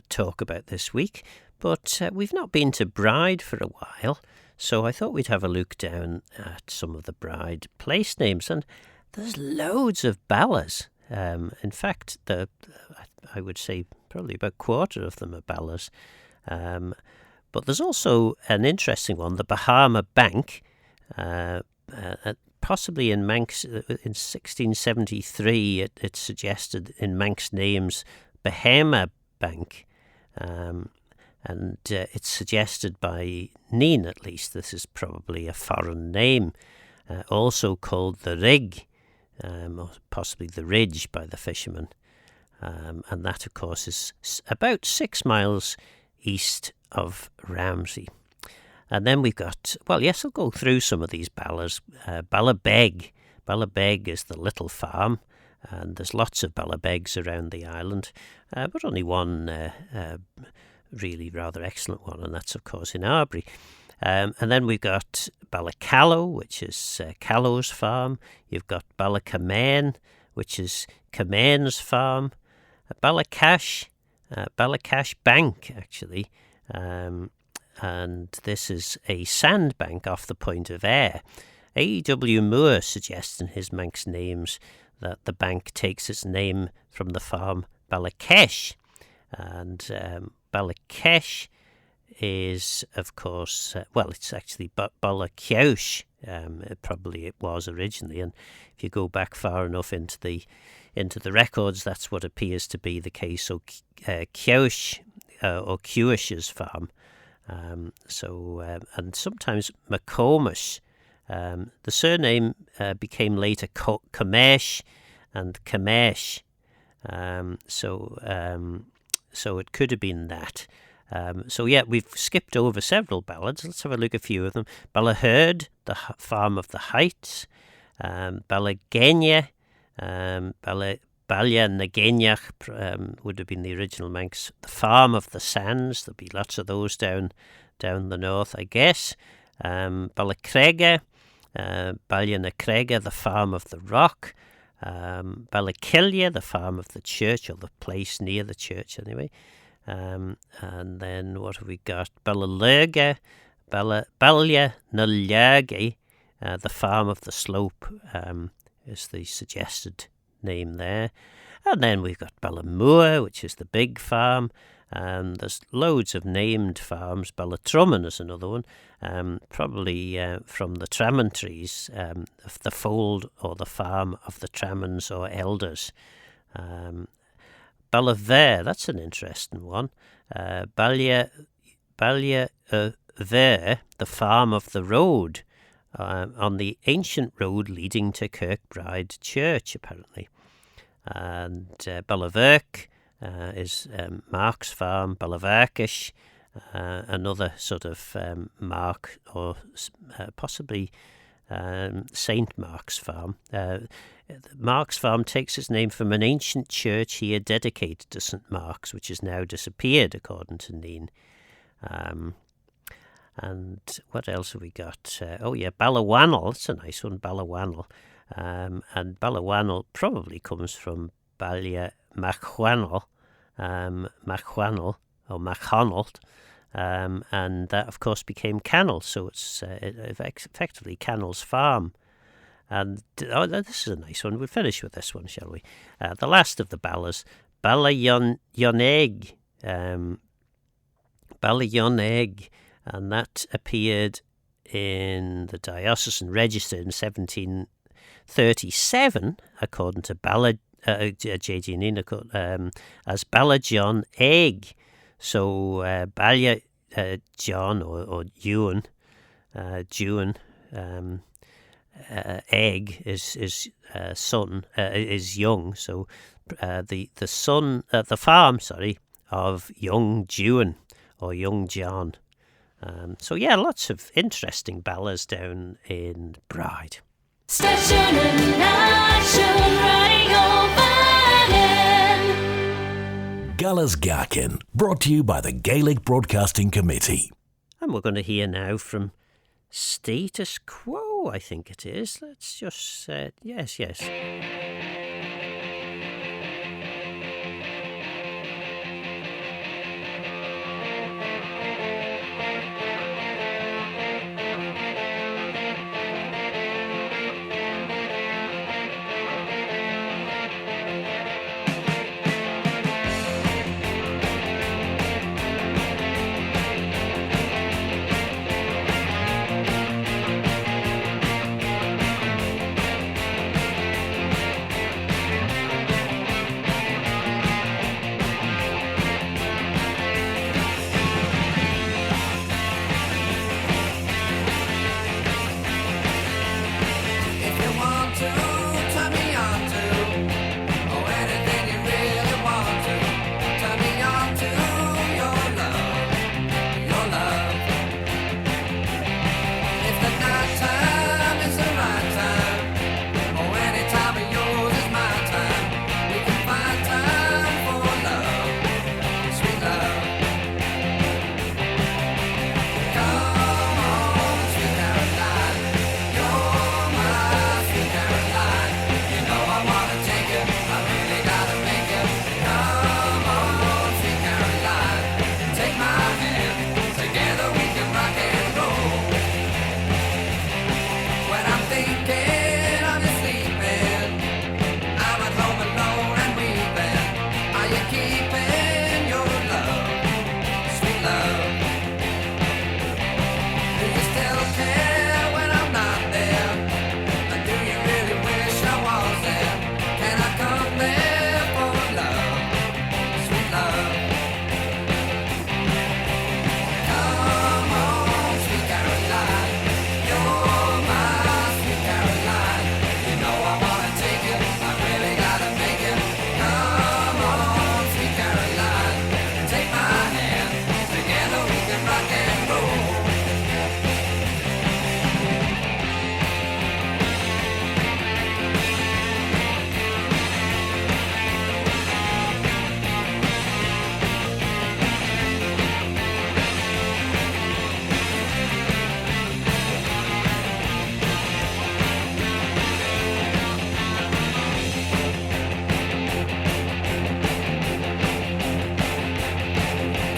talk about this week, but we've not been to Bride for a while, so I thought we'd have a look down at some of the Bride place names, and there's loads of Ballas. In fact, I would say probably about a quarter of them are Ballas. But there's also an interesting one, the Bahama Bank, possibly in Manx, in 1673, it suggested in Manx names, Bahama bank. And it's suggested by Neen, at least, this is probably a foreign name, also called the Rig, or possibly the Ridge by the fishermen. And that, of course, is about 6 miles east of Ramsey. And then we've got, well, yes, I'll go through some of these ballas. Ballabeg. Ballabeg is the little farm, and there's lots of Ballabegs around the island, but only one really rather excellent one, and that's, of course, in Arbury. And then we've got Ballacallow, which is Callow's farm. You've got Ballacamain, which is Camain's farm. Ballacash Bank, actually. And this is a sandbank off the Point of Ayr. A.W. Moore suggests in his Manx names that the bank takes its name from the farm Ballakesh. And Ballakesh is, of course, it's actually Ballacouch. Probably it was originally, and if you go back far enough into the records, that's what appears to be the case. So Couch or Cewish's farm. And sometimes McComish. The surname became later Kamesh and Kamesh. So it could have been that. We've skipped over several ballads. Let's have a look at a few of them. Ballaherd, the farm of the Heights. Ballagenya, Balyanageniach would have been the original Manx. The farm of the Sands. There'll be lots of those down the north, I guess. Ballacrega, Balyanacrega, the farm of the Rock. Ballakillia, the farm of the church, or the place near the church anyway. And then what have we got? Ballalurga, Balya Nulyagi, the farm of the slope, is the suggested name there. And then we've got Ballamoor, which is the big farm. There's loads of named farms. Ballatrummon is another one, probably from the Trammantries, the fold or the farm of the Trammons or elders. Ballaver, that's an interesting one. Balya Ver, the farm of the road, on the ancient road leading to Kirkbride Church, apparently. And Ballaverk is Mark's farm. Ballavarkish, another sort of Mark or possibly Saint Mark's farm. Mark's farm takes its name from an ancient church here dedicated to St Mark's, which has now disappeared, according to Neen. And what else have we got? Ballawannel. That's a nice one, Ballawannel. And Ballawannel probably comes from Balya Machwanel, Machwanel or Machonald, and that, of course, became Cannell. So it's effectively Cannell's farm. And this is a nice one. We'll finish with this one, shall we? The last of the ballas, Ballayoneg, Ballayoneg, and that appeared in the Diocesan Register in 1737, according to J.G. Neen, as Ballajohn Egg. So Balya John or Ewan, Egg is son, is young. So the son, the farm, of young Ewan or young John. Lots of interesting ballas down in Bride. Station and nation riding over Galas Gaccan, brought to you by the Gaelic Broadcasting Committee. And we're going to hear now from Status Quo, I think it is. Let's just, yes.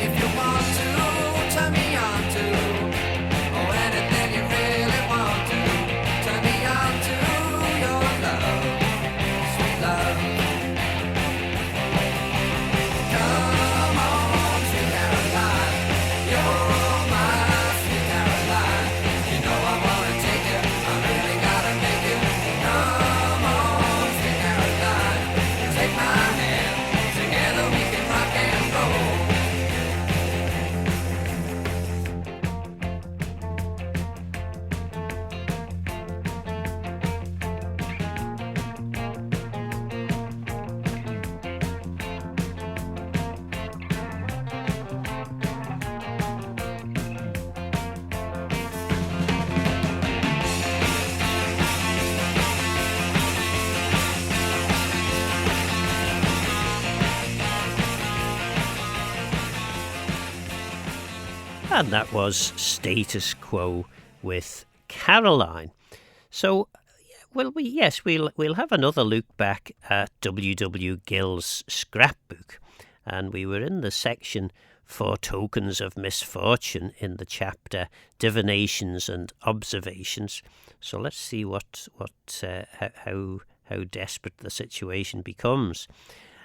If you want to, turn me on to, oh, anything you really want to, turn me on to your love, sweet love. Come on, sweet Caroline, you're my sweet Caroline. You know I wanna take you, I really gotta make you. Come on, sweet Caroline, take my hand, together we can rock and roll. And that was Status Quo with Caroline. So, we'll have another look back at WW Gill's scrapbook. And we were in the section Foretokens of Misfortune in the chapter Divinations and Observations. So let's see how desperate the situation becomes.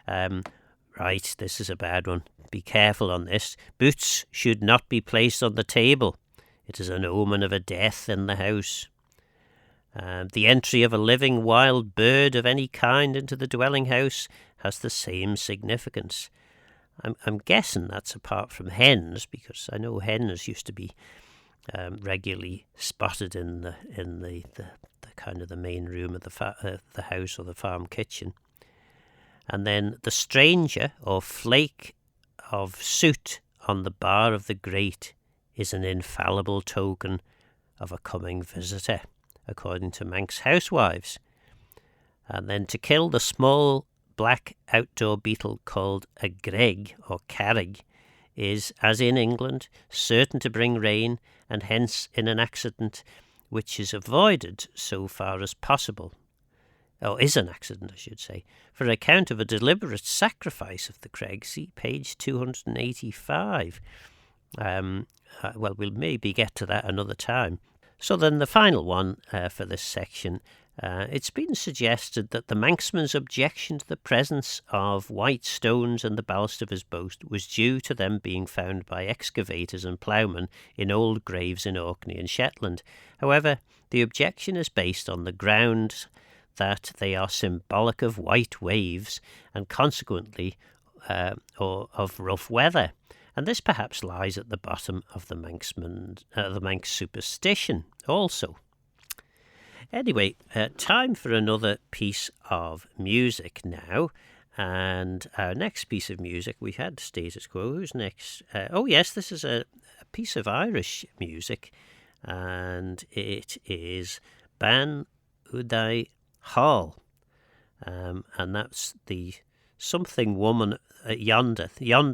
Right, this is a bad one. Be careful on this. Boots should not be placed on the table. It is an omen of a death in the house. The entry of a living wild bird of any kind into the dwelling house has the same significance. I'm guessing that's apart from hens, because I know hens used to be regularly spotted in the kind of the main room of the house or the farm kitchen. And then the stranger or flake of soot on the bar of the grate is an infallible token of a coming visitor, according to Manx housewives. And then to kill the small black outdoor beetle called a greg or carrig is, as in England, certain to bring rain, and hence in an accident which is avoided so far as possible. Or is an accident, I should say. For an account of a deliberate sacrifice of the Craig, see page 285. We'll maybe get to that another time. So then the final one for this section. It's been suggested that the Manxman's objection to the presence of white stones in the ballast of his boat was due to them being found by excavators and ploughmen in old graves in Orkney and Shetland. However, the objection is based on the ground that they are symbolic of white waves and consequently or of rough weather, and this perhaps lies at the bottom of the Manx superstition also. Anyway, time for another piece of music now, and our next piece of music, we had Status Quo. Who's next? Yes, this is a piece of Irish music, and it is Ban Uday Hall, and that's the something woman, yonder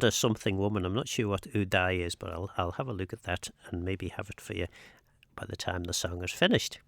something woman. I'm not sure what Uday is, but I'll have a look at that and maybe have it for you by the time the song is finished.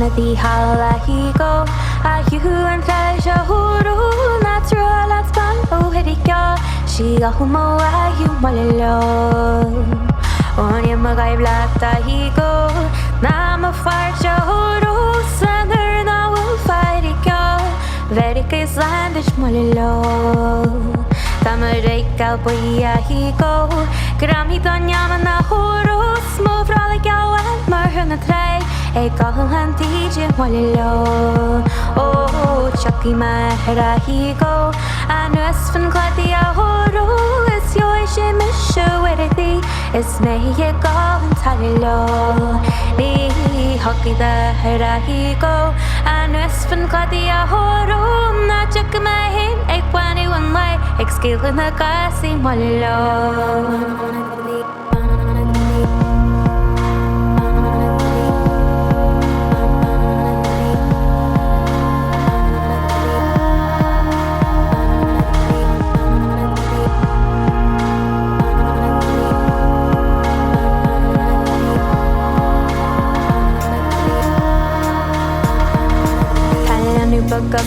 The halahigo, you and Tasha Huru, natural at Span, oh, Hedika, she got homo, you malalo. On your Magai Black Tahigo, Nama Farcha Huru, Sander, now will fight it go. Very case landish malalo. Tamareka, Boya, Higo, Gramiton Yamana Huru, smooth frolic, and Marhana Tray. Eg gael han DJ Walilo. Oh, Chucky Mahara Higo. And Westfin Cladia Horo is your shame is show it. Is me ye Goll and Talilo. Me hockey the Herahigo. And Westfin Cladia Horo. Not check my head. Ek wani one way. Ek skill in the gassy mollo.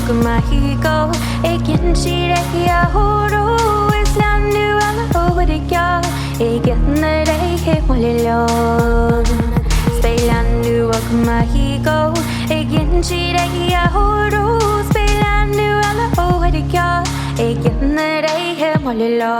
Mahigo, again she rekia horo is landu ala overika, again the day he molilo. Stay landu ak mahigo, again she rekia horo, stay landu ala overika, again the day he molilo.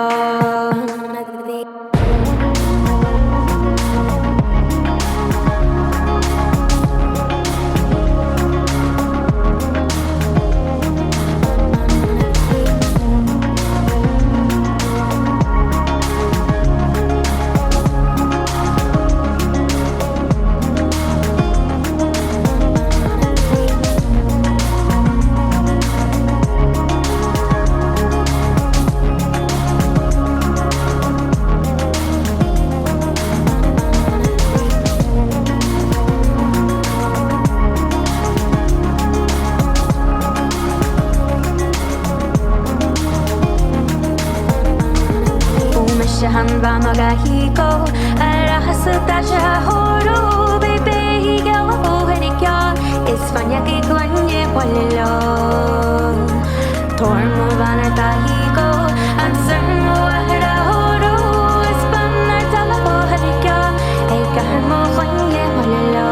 Han va maga higo ara hasuta horo baby higo ohenika is fanya ki kwanye pollo tormo vanar ta higo answer mo ara horo is banar tala ohenika e kahmo kwanye pollo.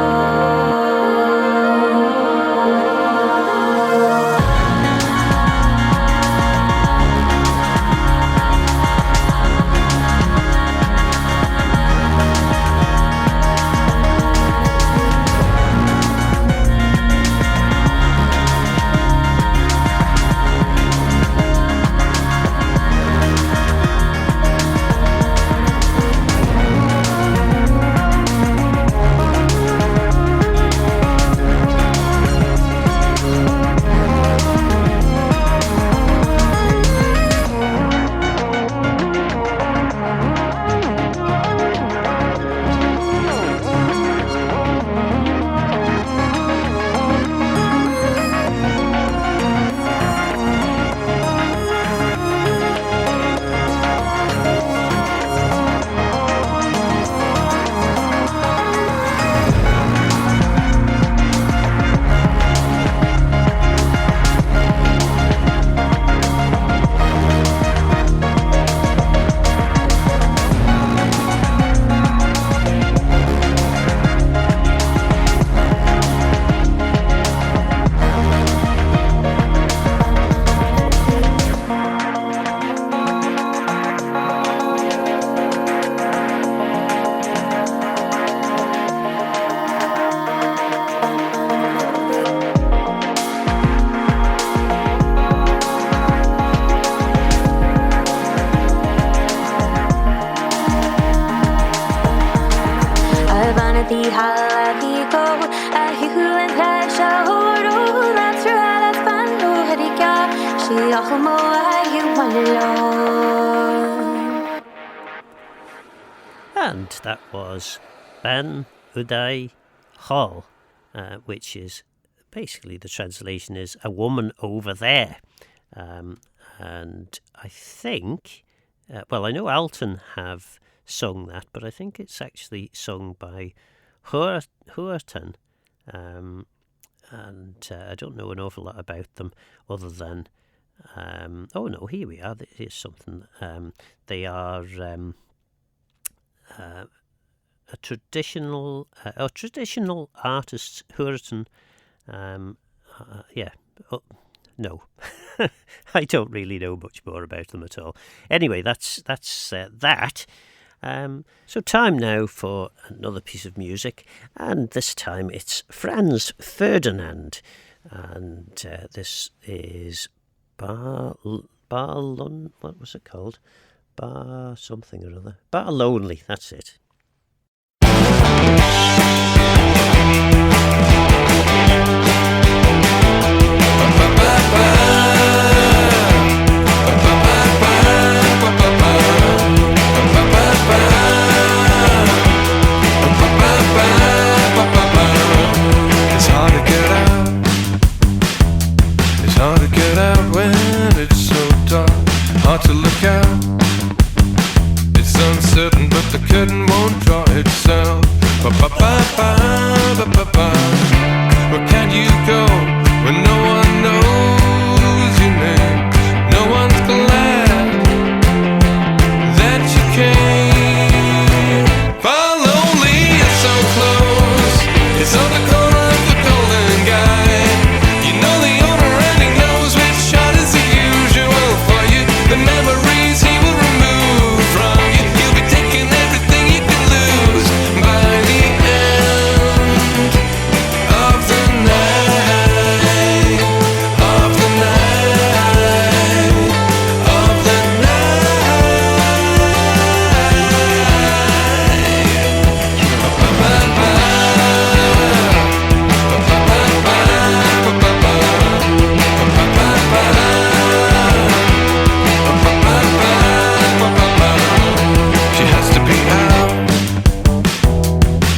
And that was Ben Uday Hall, which is basically the translation is a woman over there. And I think, well, I know Alton have sung that, but I think it's actually sung by Huerton. And I don't know an awful lot about them other than, oh no, here we are. Here's something. They are a traditional artists, Huerton. Yeah. Oh, no, I don't really know much more about them at all. Anyway, that's that. So time now for another piece of music, and this time it's Franz Ferdinand, and this is Barlun. What was it called? Bar something or other. Bar Lonely, that's it. It's hard to get out. It's hard to get out when it's so dark. Hard to look out. It's uncertain, but the curtain won't draw itself. Ba-ba-ba-ba-ba-ba-ba. Where can you go when no one knows your name? No one's glad that you came. Far lonely, it's so close. It's on the corner of the Golden Guide. You know the owner and he knows which shot is the usual for you. The memories he will remove from you. You'll be taking everything you can lose by the end of the night. Of the night. Of the She has to be out.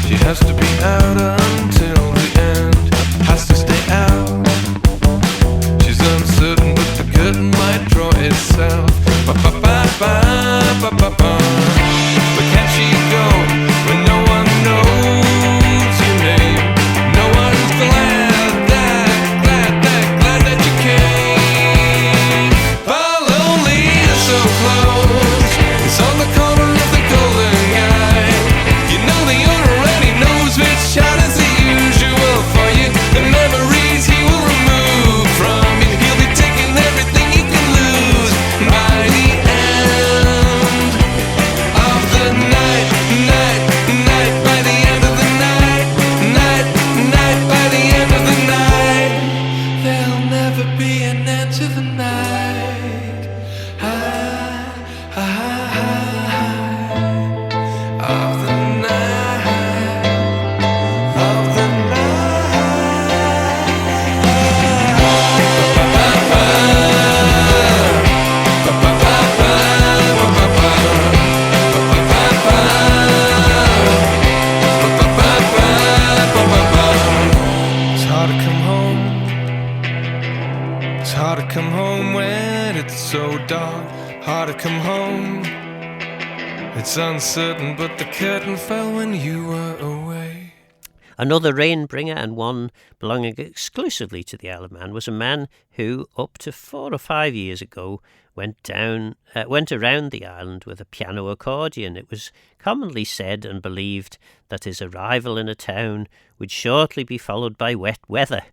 She has to be out until the end. Has to stay out. She's uncertain, but the curtain might draw itself. Ba-ba-ba-ba-ba-ba-ba. Where can she go when no one knows your name? No one's glad that you came. Far lonely and so close. It's on the corner of the Golden Guide. You know the owner and he knows which shot is the usual for you. The memories he will remove from you. He'll be taking everything you can lose by the end of the night. By the end of the night. By the end of the night. There'll never be an end to the night. Of the night. Of the It's hard to come home. It's hard to come home when it's so dark. Hard to come home. It's uncertain, but the curtain fell when you were away. Another rain-bringer, and one belonging exclusively to the Isle of Man, was a man who, up to 4 or 5 years ago, went around the island with a piano accordion. It was commonly said and believed that his arrival in a town would shortly be followed by wet weather.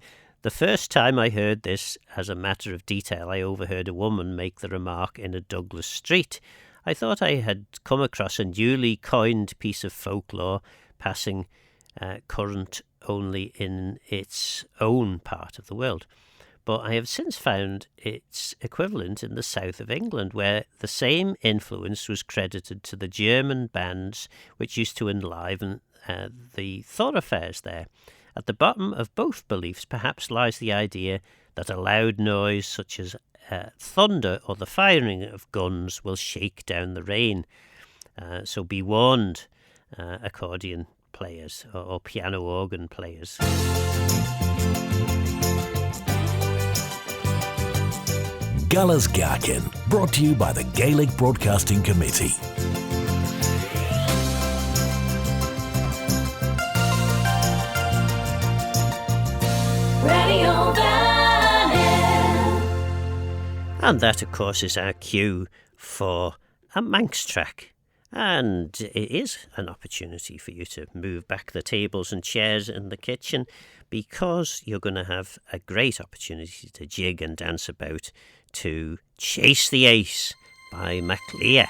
The first time I heard this, as a matter of detail, I overheard a woman make the remark in a Douglas street. I thought I had come across a newly coined piece of folklore, passing current only in its own part of the world. But I have since found its equivalent in the south of England, where the same influence was credited to the German bands which used to enliven the thoroughfares there. At the bottom of both beliefs perhaps lies the idea that a loud noise such as thunder or the firing of guns will shake down the rain. So be warned, accordion players or piano organ players. Gaccan Gaccan, brought to you by the Gaelic Broadcasting Committee. Radio Van. And that, of course, is our cue for a Manx track. And it is an opportunity for you to move back the tables and chairs in the kitchen, because you're going to have a great opportunity to jig and dance about to Chase the Ace by MacLear.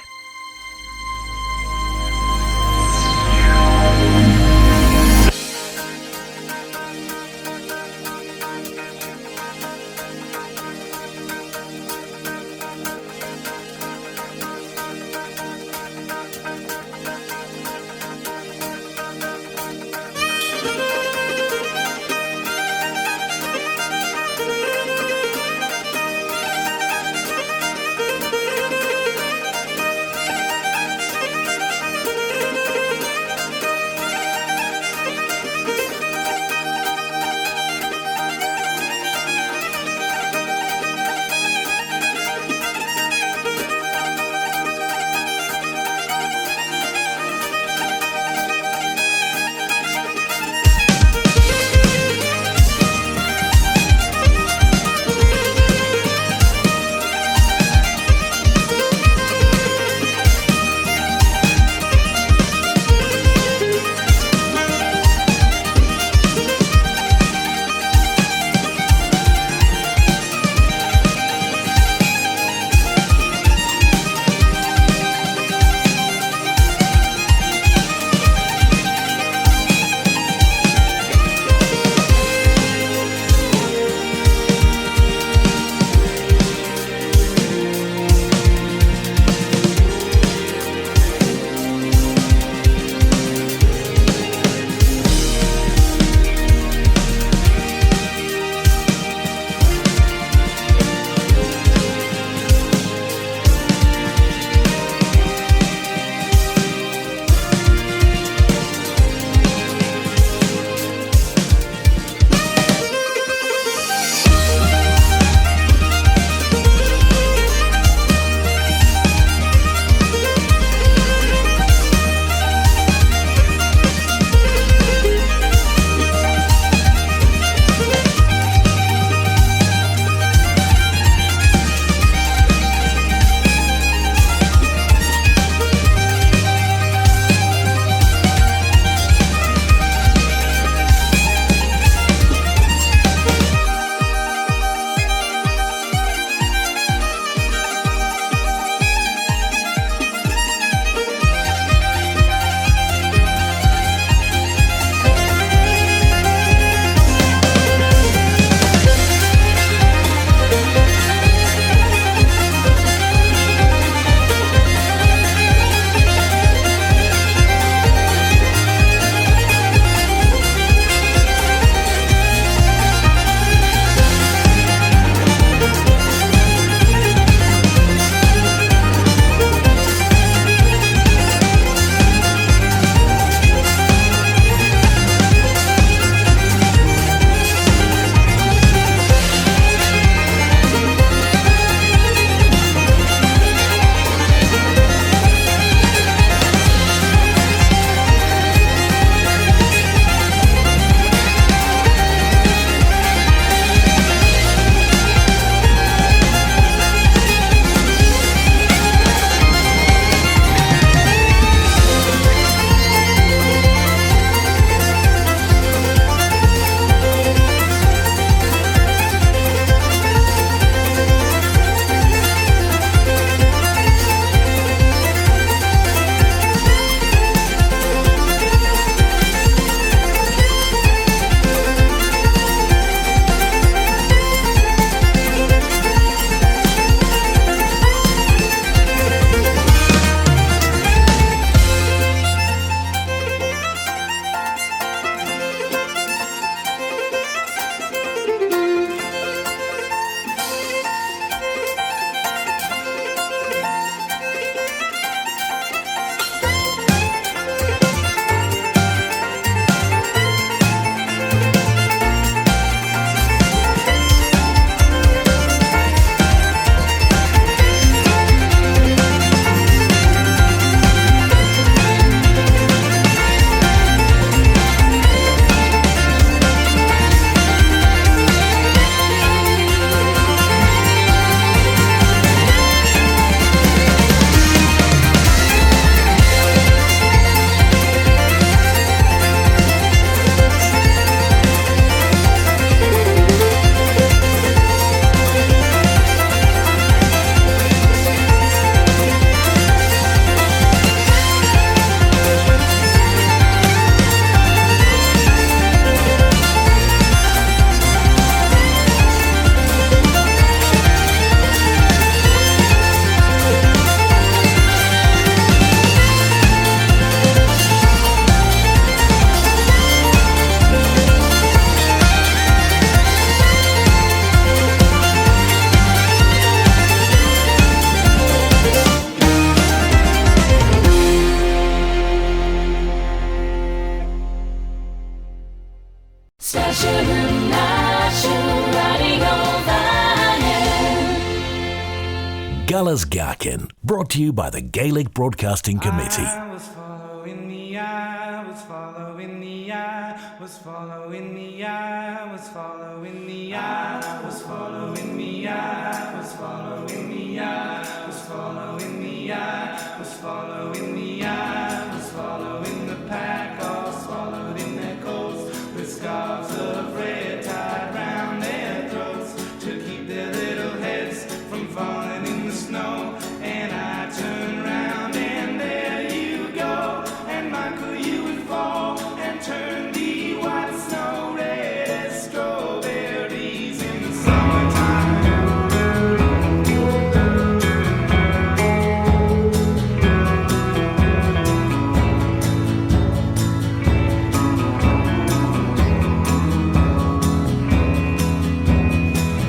Gallas Gaccan, brought to you by the Gaelic Broadcasting Committee. I was following the eye, was following the eye, was following the eye, was following the eye, was following the eye, was following the eye, was following the eye, was following the eye, was following the pack, all swallowed in their coats, with scarves of red tied round their throats to keep their little heads from falling in the snow. And I turned round and there you go, and Michael, you would fall and turn the white snow red as strawberries in the summertime.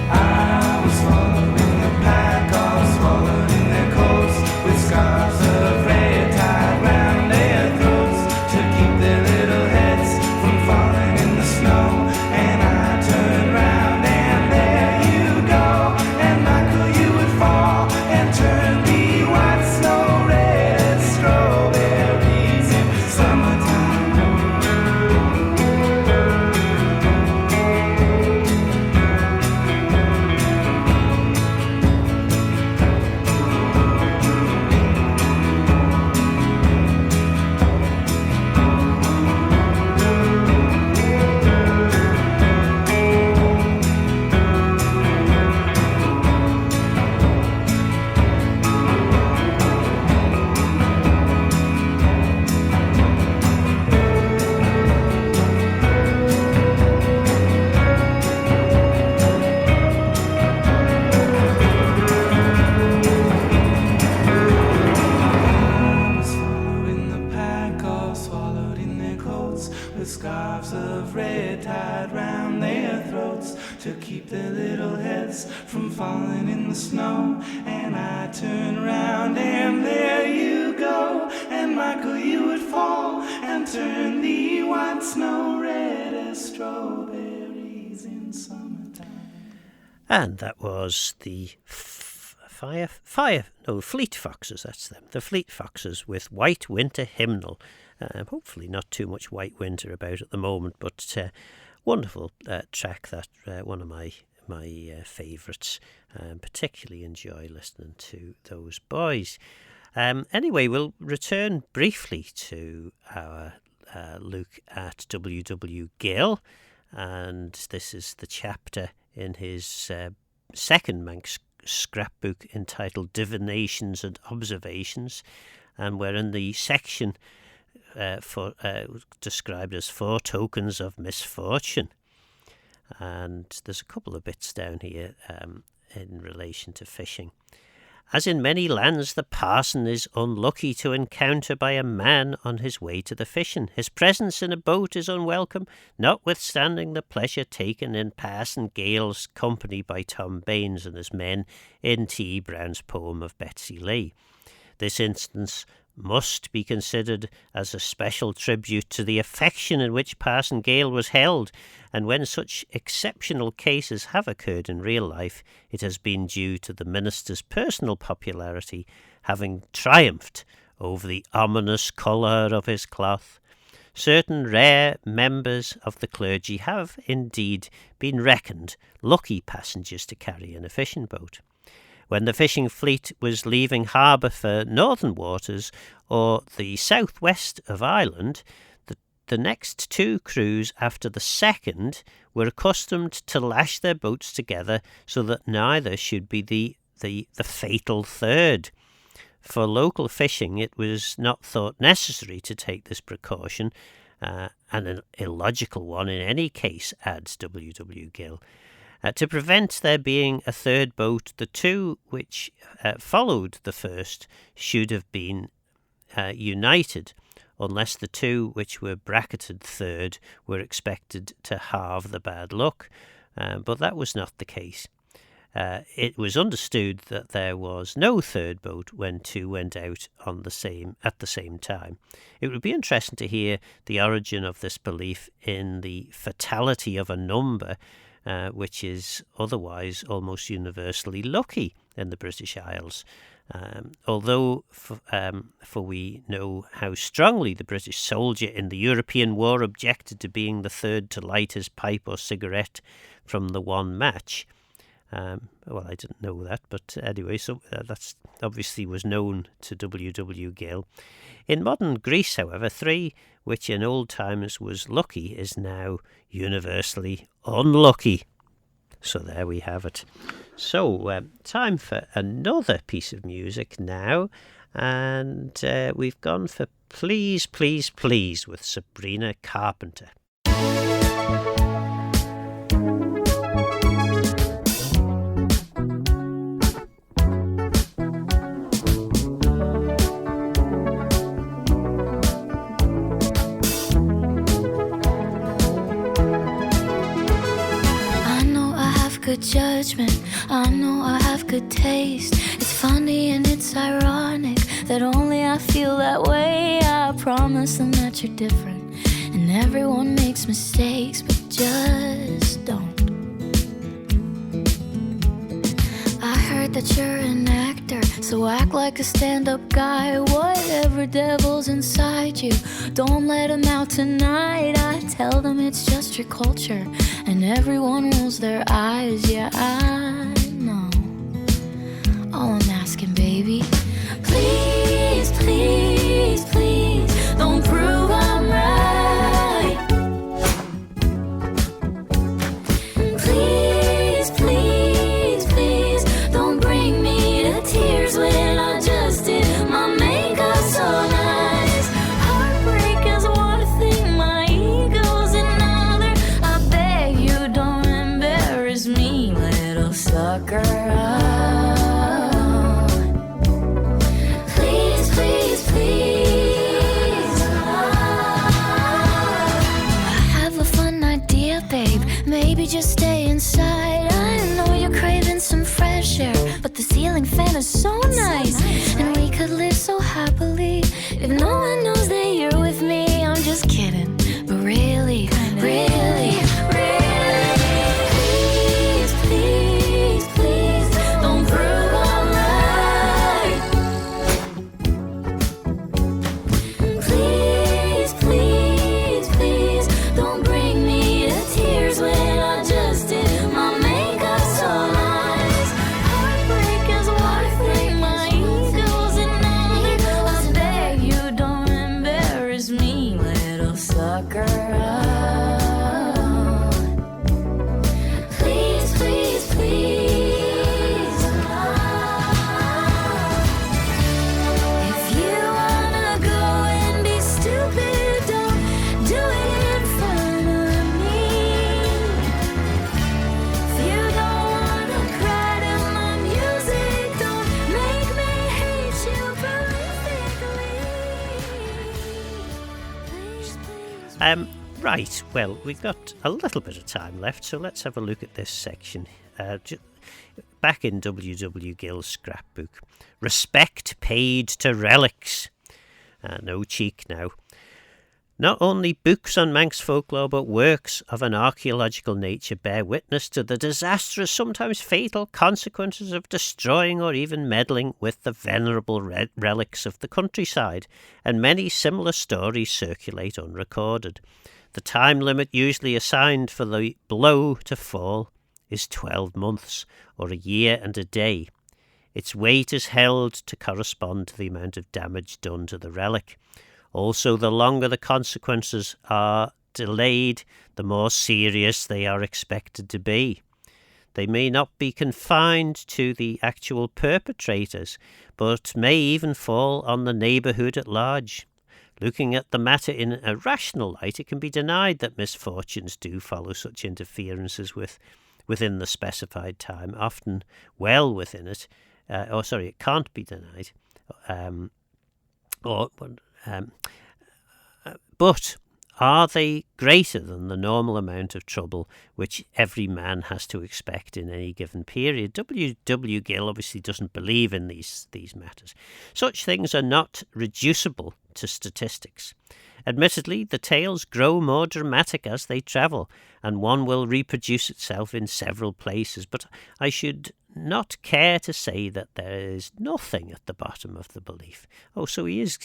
I was following the pack, all swallowed in their coats, with scarves of red tied round their throats to keep their little heads from falling in the snow. And I turned round and there you go, and Michael, you would fall and turn the white snow red as strawberries in summertime. I was following the pack, all swallowed in their coats, with scarves of red tied round their throats to keep their little heads from falling in the snow. And I turned round and there you go, and Michael, you would fall and turn the white snow red as strawberries in summertime. And that was the Fleet Foxes, that's them. The Fleet Foxes with White Winter Hymnal. Hopefully not too much white winter about at the moment, but wonderful track, that one of my favourites. Particularly enjoy listening to those boys. Anyway, we'll return briefly to our look at WW Gill, and this is the chapter in his second Manx scrapbook entitled Divinations and Observations, and we're in the section described as Foretokens of Misfortune. And there's a couple of bits down here in relation to fishing. As in many lands, the parson is unlucky to encounter by a man on his way to the fishing. His presence in a boat is unwelcome, notwithstanding the pleasure taken in Parson Gale's company by Tom Baines and his men in T. Brown's poem of Betsy Lee. This instance must be considered as a special tribute to the affection in which Parson Gale was held, and when such exceptional cases have occurred in real life, it has been due to the minister's personal popularity having triumphed over the ominous colour of his cloth. Certain rare members of the clergy have indeed been reckoned lucky passengers to carry in a fishing boat. When the fishing fleet was leaving harbour for northern waters or the southwest of Ireland, the next two crews after the second were accustomed to lash their boats together so that neither should be the fatal third. For local fishing, it was not thought necessary to take this precaution, and an illogical one in any case, adds W.W. Gill. To prevent there being a third boat, the two which followed the first should have been united, unless the two which were bracketed third were expected to halve the bad luck. But that was not the case. It was understood that there was no third boat when two went out at the same time. It would be interesting to hear the origin of this belief in the fatality of a number, which is otherwise almost universally lucky, in the British Isles. Although for we know how strongly the British soldier in the European war objected to being the third to light his pipe or cigarette from the one match. Well, I didn't know that, but anyway, so that's obviously was known to WW Gill. In modern Greece, however, 3, which in old times was lucky, is now universally unlucky. So there we have it. So time for another piece of music now, and we've gone for Please, Please, Please with Sabrina Carpenter. Good judgment, I know I have good taste. It's funny and it's ironic that only I feel that way. I promise them that you're different, and everyone makes mistakes, but just don't. I heard that you're an actor, so act like a stand-up guy. Whatever devil's inside you, don't let him out tonight. I tell them it's just your culture, and everyone rolls their eyes. Yeah, I know. All I'm asking, baby, please, please, please, don't prove I'm right. Please, please, please, don't bring me to tears when I just did my makeup so nice. Heartbreak is one thing, my ego's another. I beg you don't embarrass me, little sucker. Please, please, please. I have a fun idea, babe. Maybe just stay inside. I know you're craving some fresh air, but the ceiling fan is so nice, and we could live so happily if no one knows that you're with me. I'm just kidding, but really, really, really, please, please, please, don't prove I'm right. Please, please, please, don't bring me to tears when I just did my makeup so nice. Heartbreak is one thing, my ego's another. I beg you don't embarrass me, little sucker. Please, please, please. If you wanna go and be stupid, don't do it in front of me. If you don't wanna cry to my music, don't make me hate you prolifically. Please, please. Right, well, we've got a little bit of time left, so let's have a look at this section. Back in WW Gill's scrapbook. Respect paid to relics. No cheek now. Not only books on Manx folklore, but works of an archaeological nature bear witness to the disastrous, sometimes fatal consequences of destroying or even meddling with the venerable relics of the countryside, and many similar stories circulate unrecorded. The time limit usually assigned for the blow to fall is 12 months, or a year and a day. Its weight is held to correspond to the amount of damage done to the relic. Also, the longer the consequences are delayed, the more serious they are expected to be. They may not be confined to the actual perpetrators, but may even fall on the neighbourhood at large. Looking at the matter in a rational light, it can be denied that misfortunes do follow such interferences within the specified time, often well within it. It can't be denied. But are they greater than the normal amount of trouble which every man has to expect in any given period? W. Gill obviously doesn't believe in these matters. Such things are not reducible to statistics. Admittedly, the tales grow more dramatic as they travel, and one will reproduce itself in several places. But I should not care to say that there is nothing at the bottom of the belief. Oh, so he's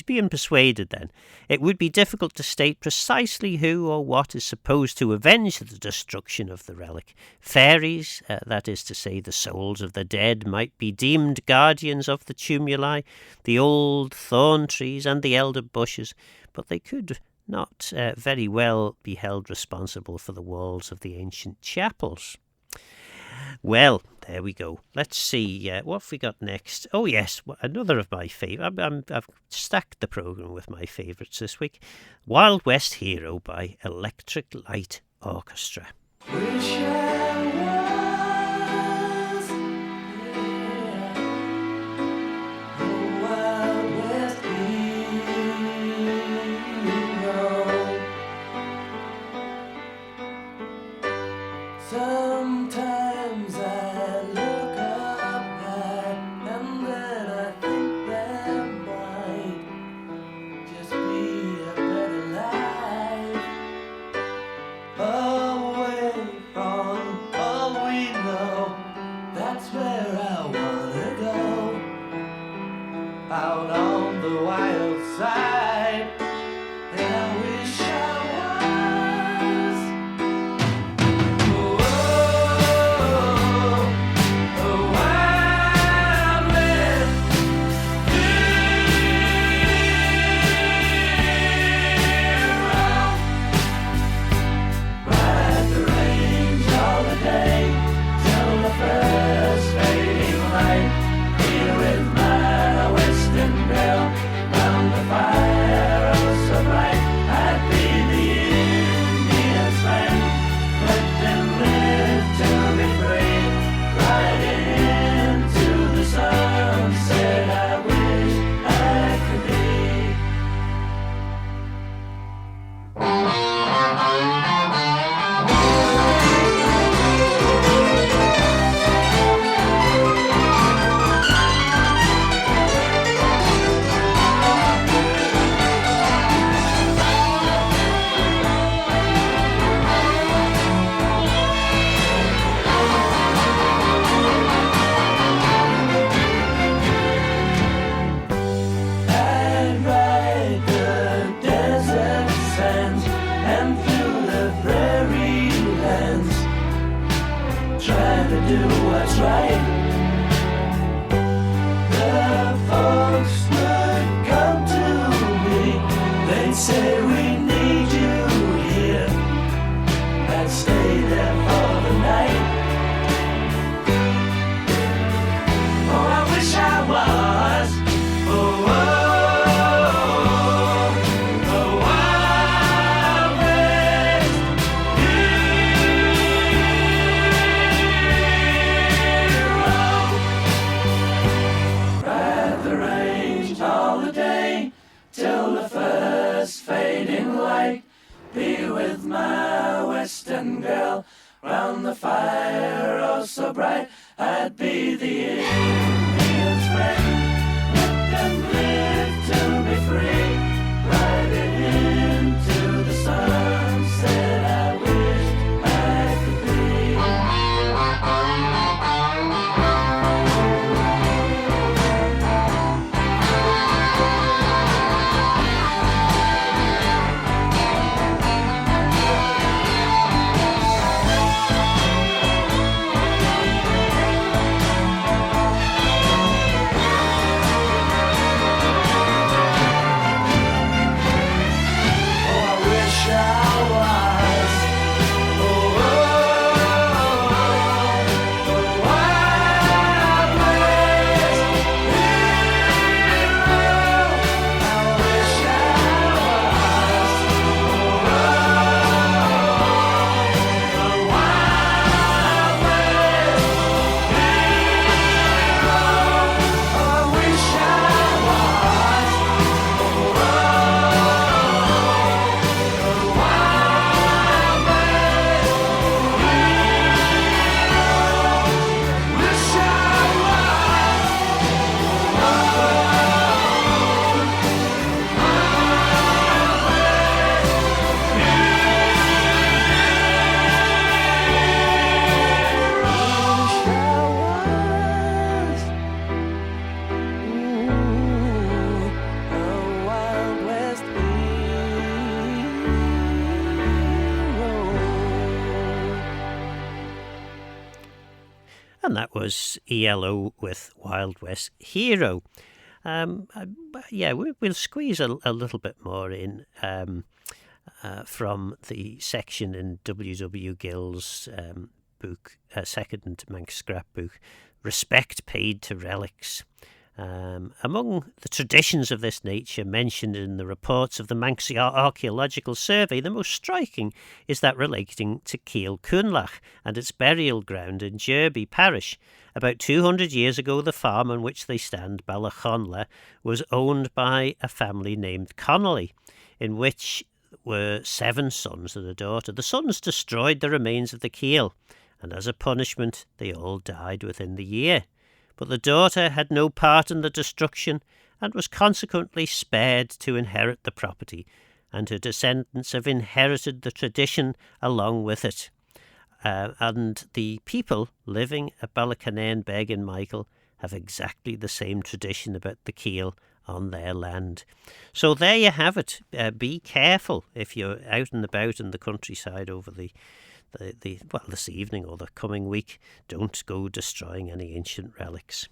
being persuaded then. It would be difficult to state precisely who or what is supposed to avenge the destruction of the relic. Fairies, that is to say the souls of the dead, might be deemed guardians of the tumuli, the old thorn trees and the elder bushes, but they could not very well be held responsible for the walls of the ancient chapels. Well, there we go. Let's see, what have we got next? Oh yes, another of my favourites. I've stacked the programme with my favourites this week. Wild West Hero by Electric Light Orchestra. Wish I was, the Wild West hero. Sometimes I look up high, and then I think there might just be a better life. Away from all we know, that's where I wanna go. Out on the wild side, and I wish I was. Oh, a wild west hero. Ride the range all the day till the first fading light. Here with my western girl round the fire, oh so bright. I'd be the Indian's friend. Let them live to be free. Riding into the sunset, I wish I could be. I'd ride the desert sands and through the prairie lands, try to do what's right. The folks would come to me, they'd say we need you here. I'd stay there for the night. Oh, I wish I was. Oh, a wild west hero. Ride the range all the day till the first fading light. Be with my western girl round the fire, oh so bright. I'd be the Indian's friend. Let them live to be free. Riding into the sunset, I wish I could be. And that was ELO with Wild West Hero. We'll squeeze a little bit more in from the section in WW Gill's book, second Manx scrapbook, Respect Paid to Relics. Among the traditions of this nature mentioned in the reports of the Manx Archaeological Survey, the most striking is that relating to Ciel Cwnlach and its burial ground in Derby parish. About 200 years ago, the farm on which they stand, Balachonla, was owned by a family named Connolly, in which were 7 sons and a daughter. The sons destroyed the remains of the Ciel, and as a punishment, they all died within the year. But the daughter had no part in the destruction and was consequently spared to inherit the property, and her descendants have inherited the tradition along with it. And the people living at Balacanan Beg and Michael have exactly the same tradition about the Ciel on their land. So there you have it. Be careful if you're out and about in the countryside over this evening or the coming week. Don't go destroying any ancient relics.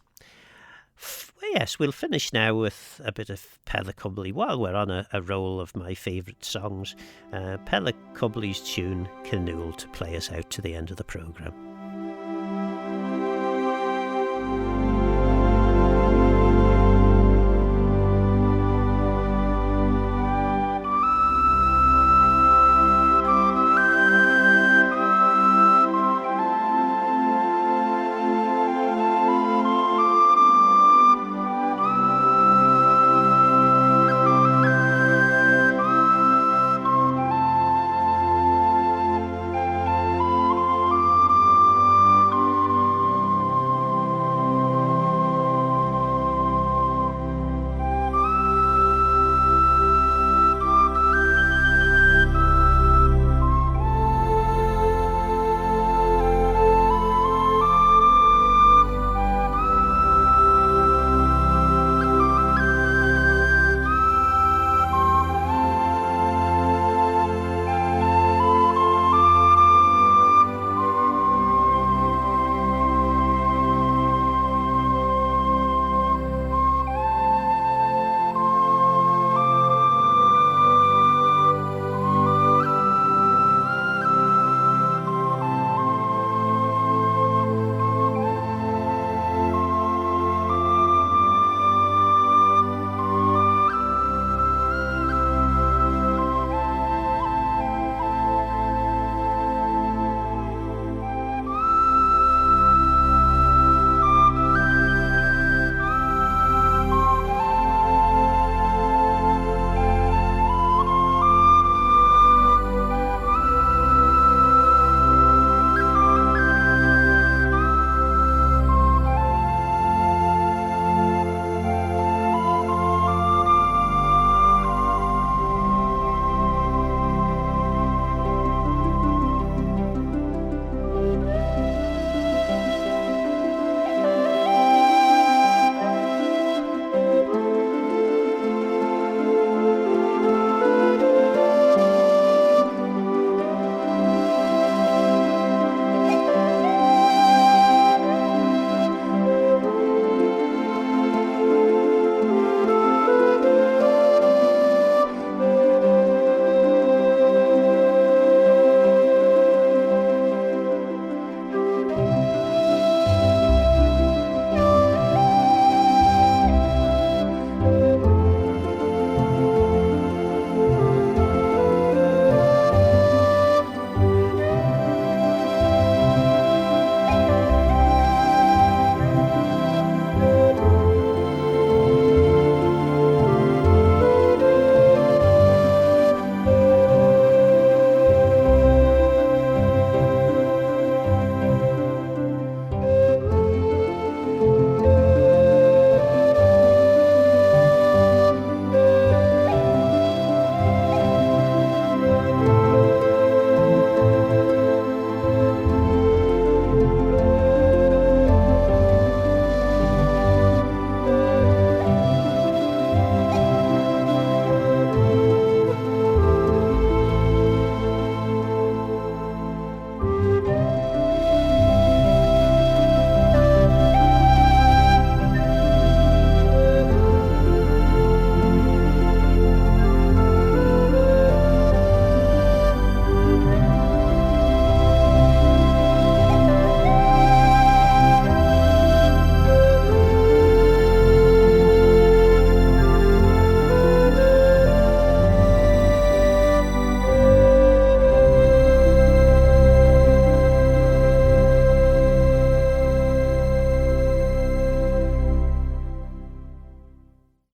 Yes, we'll finish now with a bit of Pella Cubley while we're on a roll of my favourite songs. Pella Cubley's tune Canool to play us out to the end of the programme.